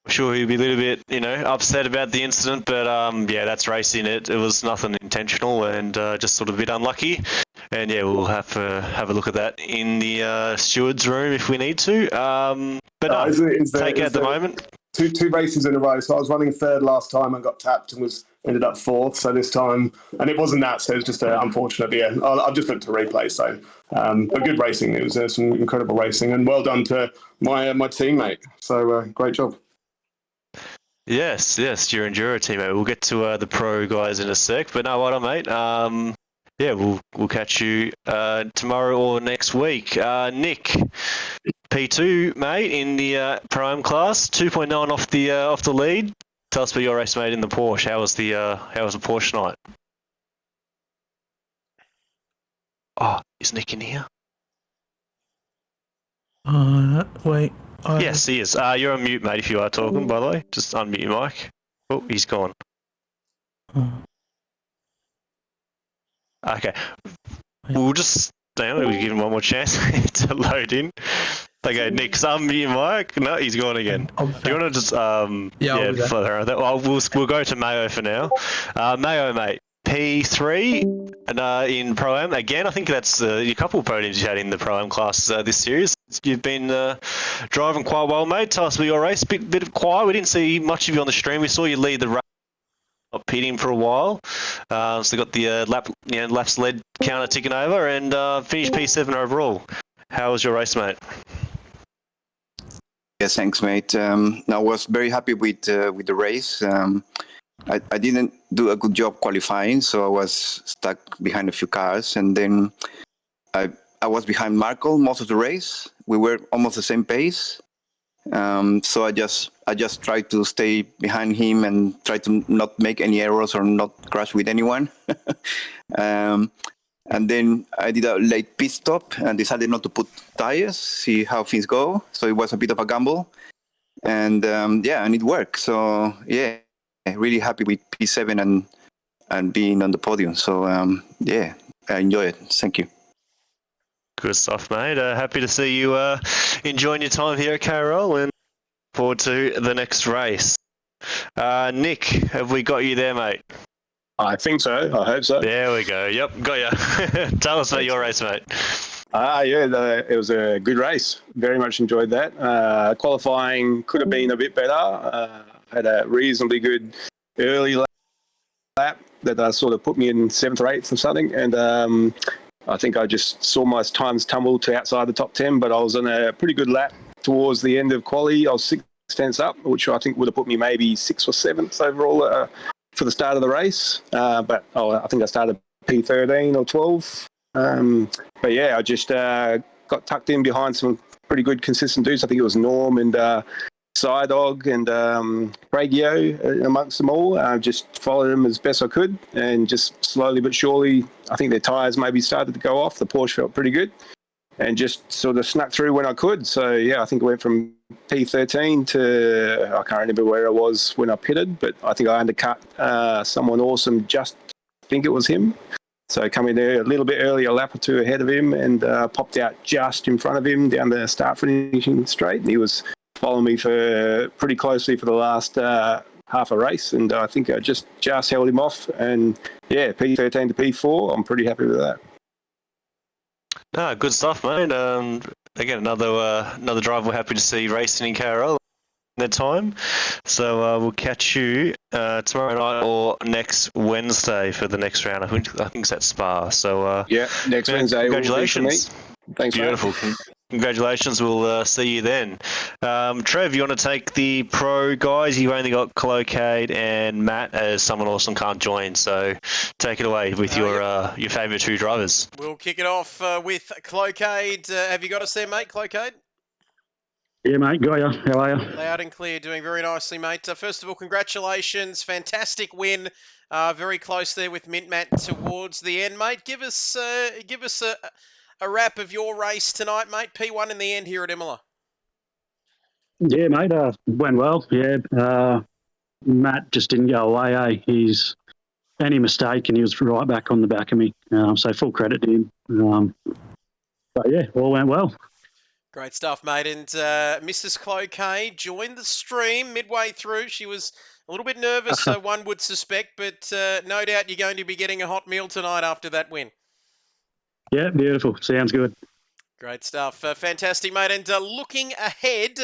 sure he'll be a little bit, upset about the incident, but that's racing. It was nothing intentional and just sort of a bit unlucky. And we'll have to have a look at that in the steward's room if we need to. Take it at the moment. Two races in a row. So I was running third last time and got tapped and ended up fourth. So this time, and it wasn't that. So it was just unfortunate. But yeah, I've just looked to replay. So, but good racing. It was some incredible racing, and well done to my teammate. So great job. Yes, your Enduro teammate. We'll get to the pro guys in a sec. But no, what mate. We'll catch you tomorrow or next week. Nick, P2 mate in the Pro-Am class, 2.9 off the lead. Tell us about your race, mate, in the Porsche. How was the Porsche night? Oh, is Nick in here? Wait. Yes, he is. You're on mute, mate. If you are talking, by the way, just unmute your mic. Oh, he's gone. Okay. We'll just we'll give him one more chance to load in. Okay, Nick, unmute your mic. No, he's gone again. Do you want to just further on that? Well, we'll go to Mayo for now. Mayo, mate, P3 and in Pro-Am again. I think that's a couple of podiums you had in the Pro-Am class this series. You've been driving quite well, mate. Tell us about your race. Bit of quiet. We didn't see much of you on the stream. We saw you lead the race. Pitting for a while, so got the laps led counter ticking over and finished P7 overall. How was your race, mate? Yes, thanks, mate. I was very happy with the race. I didn't do a good job qualifying, so I was stuck behind a few cars, and then I was behind Markle most of the race. We were almost the same pace. So I just tried to stay behind him and try to not make any errors or not crash with anyone. And then I did a late pit stop and decided not to put tires, see how things go. So it was a bit of a gamble, and and it worked. So really happy with P7 and being on the podium. So I enjoy it. Thank you. Good stuff, mate. Happy to see you enjoying your time here at KRL and forward to the next race. Nick, have we got you there, mate? I think so. I hope so. There we go. Yep, got you. Tell us about your race, mate. It was a good race. Very much enjoyed that. Qualifying could have been a bit better. Had a reasonably good early lap that sort of put me in 7th or 8th or something. And I think I just saw my times tumble to outside the top 10, but I was on a pretty good lap towards the end of quali. I was 6 tenths up, which I think would have put me maybe 6th or 7th overall for the start of the race. But I think I started P13 or 12. But I just got tucked in behind some pretty good consistent dudes. I think it was Norm and Psydog and Craigio amongst them all. Just followed them as best I could, and just slowly but surely, I think their tyres maybe started to go off. The Porsche felt pretty good, and just sort of snuck through when I could. So I think I went from P13 to, I can't remember where I was when I pitted, but I think I undercut someone awesome. Just think it was him. So coming there a little bit early, a lap or two ahead of him, and popped out just in front of him down the start finishing straight. And he was following me for pretty closely for the last half a race, and I think I just held him off. And P13 to P4, I'm pretty happy with that. Good stuff, mate. Again, another driver we're happy to see racing in KRL in that time. So we'll catch you tomorrow night or next Wednesday for the next round. I think it's at Spa. So next Wednesday. Congratulations. Thanks, beautiful. Mate. Congratulations. We'll see you then. Trev, you want to take the pro guys? You've only got Clocade and Matt, as someone awesome can't join. So take it away with your favourite two drivers. We'll kick it off with Clocade. Have you got us there, mate, Clocade? Yeah, mate. Got ya. How are you? Loud and clear. Doing very nicely, mate. First of all, congratulations. Fantastic win. Very close there with Mint Matt towards the end, mate. Give us a wrap of your race tonight, mate. P1 in the end here at Imola. Yeah, mate. Went well. Yeah. Matt just didn't go away. He's any mistake, and he was right back on the back of me. So full credit to him. But yeah, all went well. Great stuff, mate. And Mrs. Cloquet joined the stream midway through. She was a little bit nervous, one would suspect, but no doubt you're going to be getting a hot meal tonight after that win. Yeah, beautiful. Sounds good. Great stuff. Fantastic, mate. And looking ahead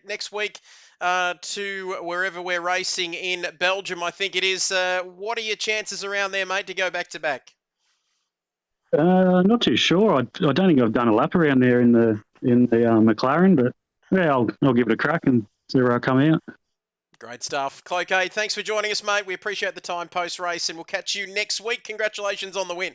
next week to wherever we're racing in Belgium, I think it is. What are your chances around there, mate, to go back-to-back? Not too sure. I don't think I've done a lap around there in the McLaren, but yeah, I'll give it a crack and see where I come out. Great stuff. Cloquet, thanks for joining us, mate. We appreciate the time post-race, and we'll catch you next week. Congratulations on the win.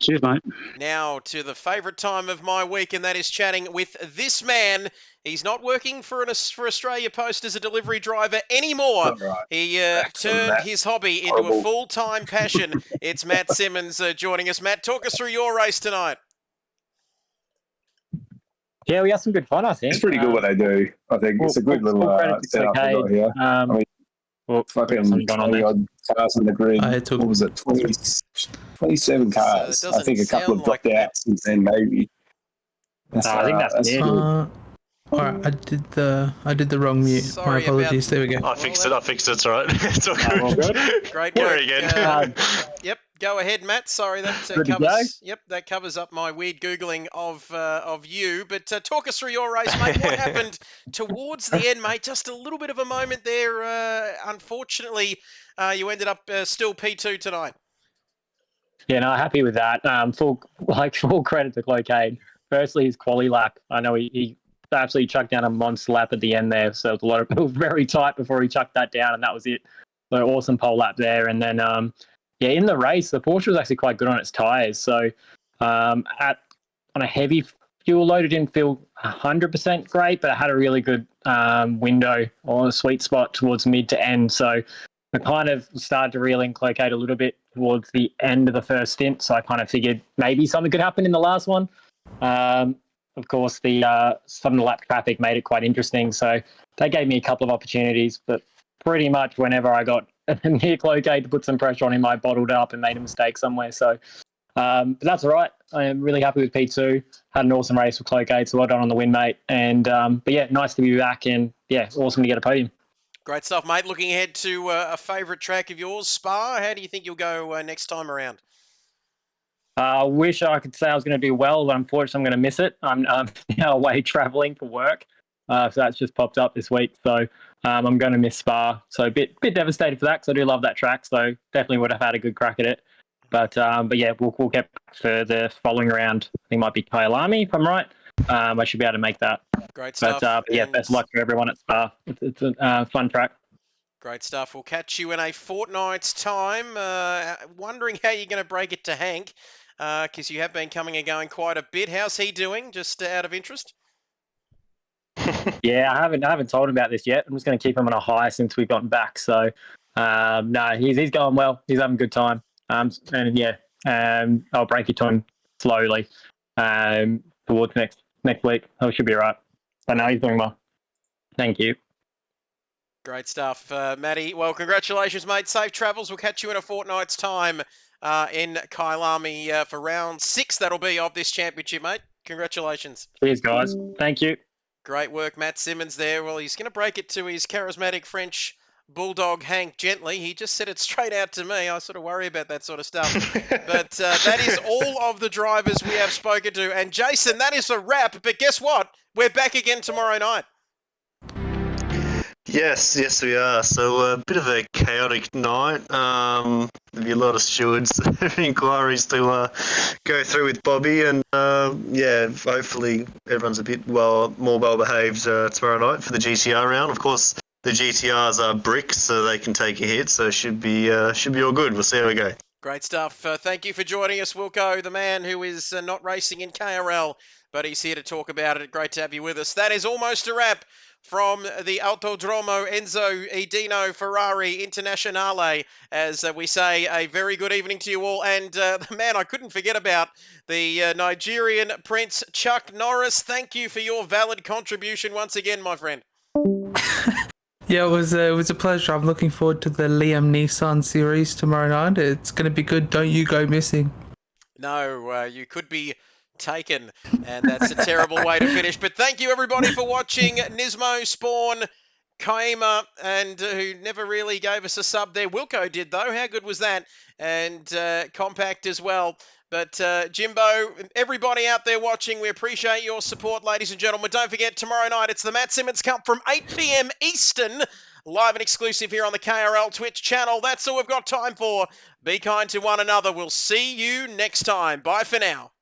Cheers, mate. Now to the favourite time of my week, and that is chatting with this man. He's not working for Australia Post as a delivery driver anymore. Right. He turned his hobby into a full-time passion. It's Matt Simmons joining us. Matt, talk us through your race tonight. Yeah, we had some good fun, I think. It's pretty good what they do. I think it's a good little setup they got here. I mean, fucking 20-odd cars in the grid. What was it? 27 cars. I think a couple have dropped out since then, maybe. I think that's it. All right, I did the wrong mute. Sorry My apologies. There we go. I fixed it. It's all right. It's all good. Great Here work. again. Yep, go ahead, Matt. Sorry, that covers. Yep, that covers up my weird googling of you. But talk us through your race, mate. What happened towards the end, mate? Just a little bit of a moment there. Unfortunately, you ended up still P2 tonight. Yeah, no, happy with that. Full credit to Cloquet. Firstly, his quali lap. I know he absolutely chucked down a monster lap at the end there. So it was very tight before he chucked that down, and that was it. So awesome pole lap there. And then, in the race, the Porsche was actually quite good on its tyres. So on a heavy fuel load, it didn't feel 100% great, but it had a really good window or a sweet spot towards mid to end. So I kind of started to reel in Cloquet a little bit towards the end of the first stint. So I kind of figured maybe something could happen in the last one. Of course, the sudden lap traffic made it quite interesting. So that gave me a couple of opportunities, but pretty much whenever I got near Cloquet to put some pressure on him, I bottled up and made a mistake somewhere. So but that's all right. I am really happy with P2. Had an awesome race with Cloquet, so well done on the win, mate. And but yeah, nice to be back, and yeah, awesome to get a podium. Great stuff, mate. Looking ahead to a favourite track of yours, Spa. How do you think you'll go next time around? I wish I could say I was going to do well, but unfortunately I'm going to miss it. I'm now away travelling for work, so that's just popped up this week. So I'm going to miss Spa. So a bit devastated for that, because I do love that track. So definitely would have had a good crack at it. But yeah, we'll get back for the following round. I think it might be Kyalami, if I'm right. I should be able to make that. Great stuff. But yeah, best of luck to everyone at Spa. It's a fun track. Great stuff. We'll catch you in a fortnight's time. Wondering how you're going to break it to Hank, because you have been coming and going quite a bit. How's he doing, just out of interest? Yeah, I haven't told him about this yet. I'm just going to keep him on a high since we've gotten back. So no, he's going well. He's having a good time. And yeah, I'll break it to him slowly towards next week. I should be all right. But no, he's doing well. Thank you. Great stuff, Matty. Well, congratulations, mate. Safe travels. We'll catch you in a fortnight's time in Kyalami for round 6. That'll be of this championship, mate. Congratulations. Cheers, guys. Thank you. Great work, Matt Simmons there. Well, he's going to break it to his charismatic French bulldog, Hank, gently. He just said it straight out to me. I sort of worry about that sort of stuff. But that is all of the drivers we have spoken to. And Jason, that is a wrap. But guess what? We're back again tomorrow night. Yes, we are. So a bit of a chaotic night. There'll be a lot of stewards inquiries to go through with Bobby, and yeah, hopefully everyone's a bit more well behaved tomorrow night for the GTR round. Of course, the GTRs are bricks, so they can take a hit. So should be all good. We'll see how we go. Great stuff. Thank you for joining us, Wilco, the man who is not racing in KRL, but he's here to talk about it. Great to have you with us. That is almost a wrap from the Autodromo Enzo Edino Ferrari Internazionale. As we say, a very good evening to you all. And the man I couldn't forget about, the Nigerian Prince Chuck Norris. Thank you for your valid contribution once again, my friend. Yeah, it was a pleasure. I'm looking forward to the Liam Neeson series tomorrow night. It's going to be good. Don't you go missing. No, you could be taken. And that's a terrible way to finish. But thank you, everybody, for watching. Nismo, Spawn, Kaima, and who never really gave us a sub there. Wilco did, though. How good was that? And Compact as well. But Jimbo, everybody out there watching, we appreciate your support, ladies and gentlemen. Don't forget, tomorrow night, it's the Matt Simmons Cup from 8 p.m. Eastern, live and exclusive here on the KRL Twitch channel. That's all we've got time for. Be kind to one another. We'll see you next time. Bye for now.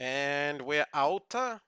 And we're out.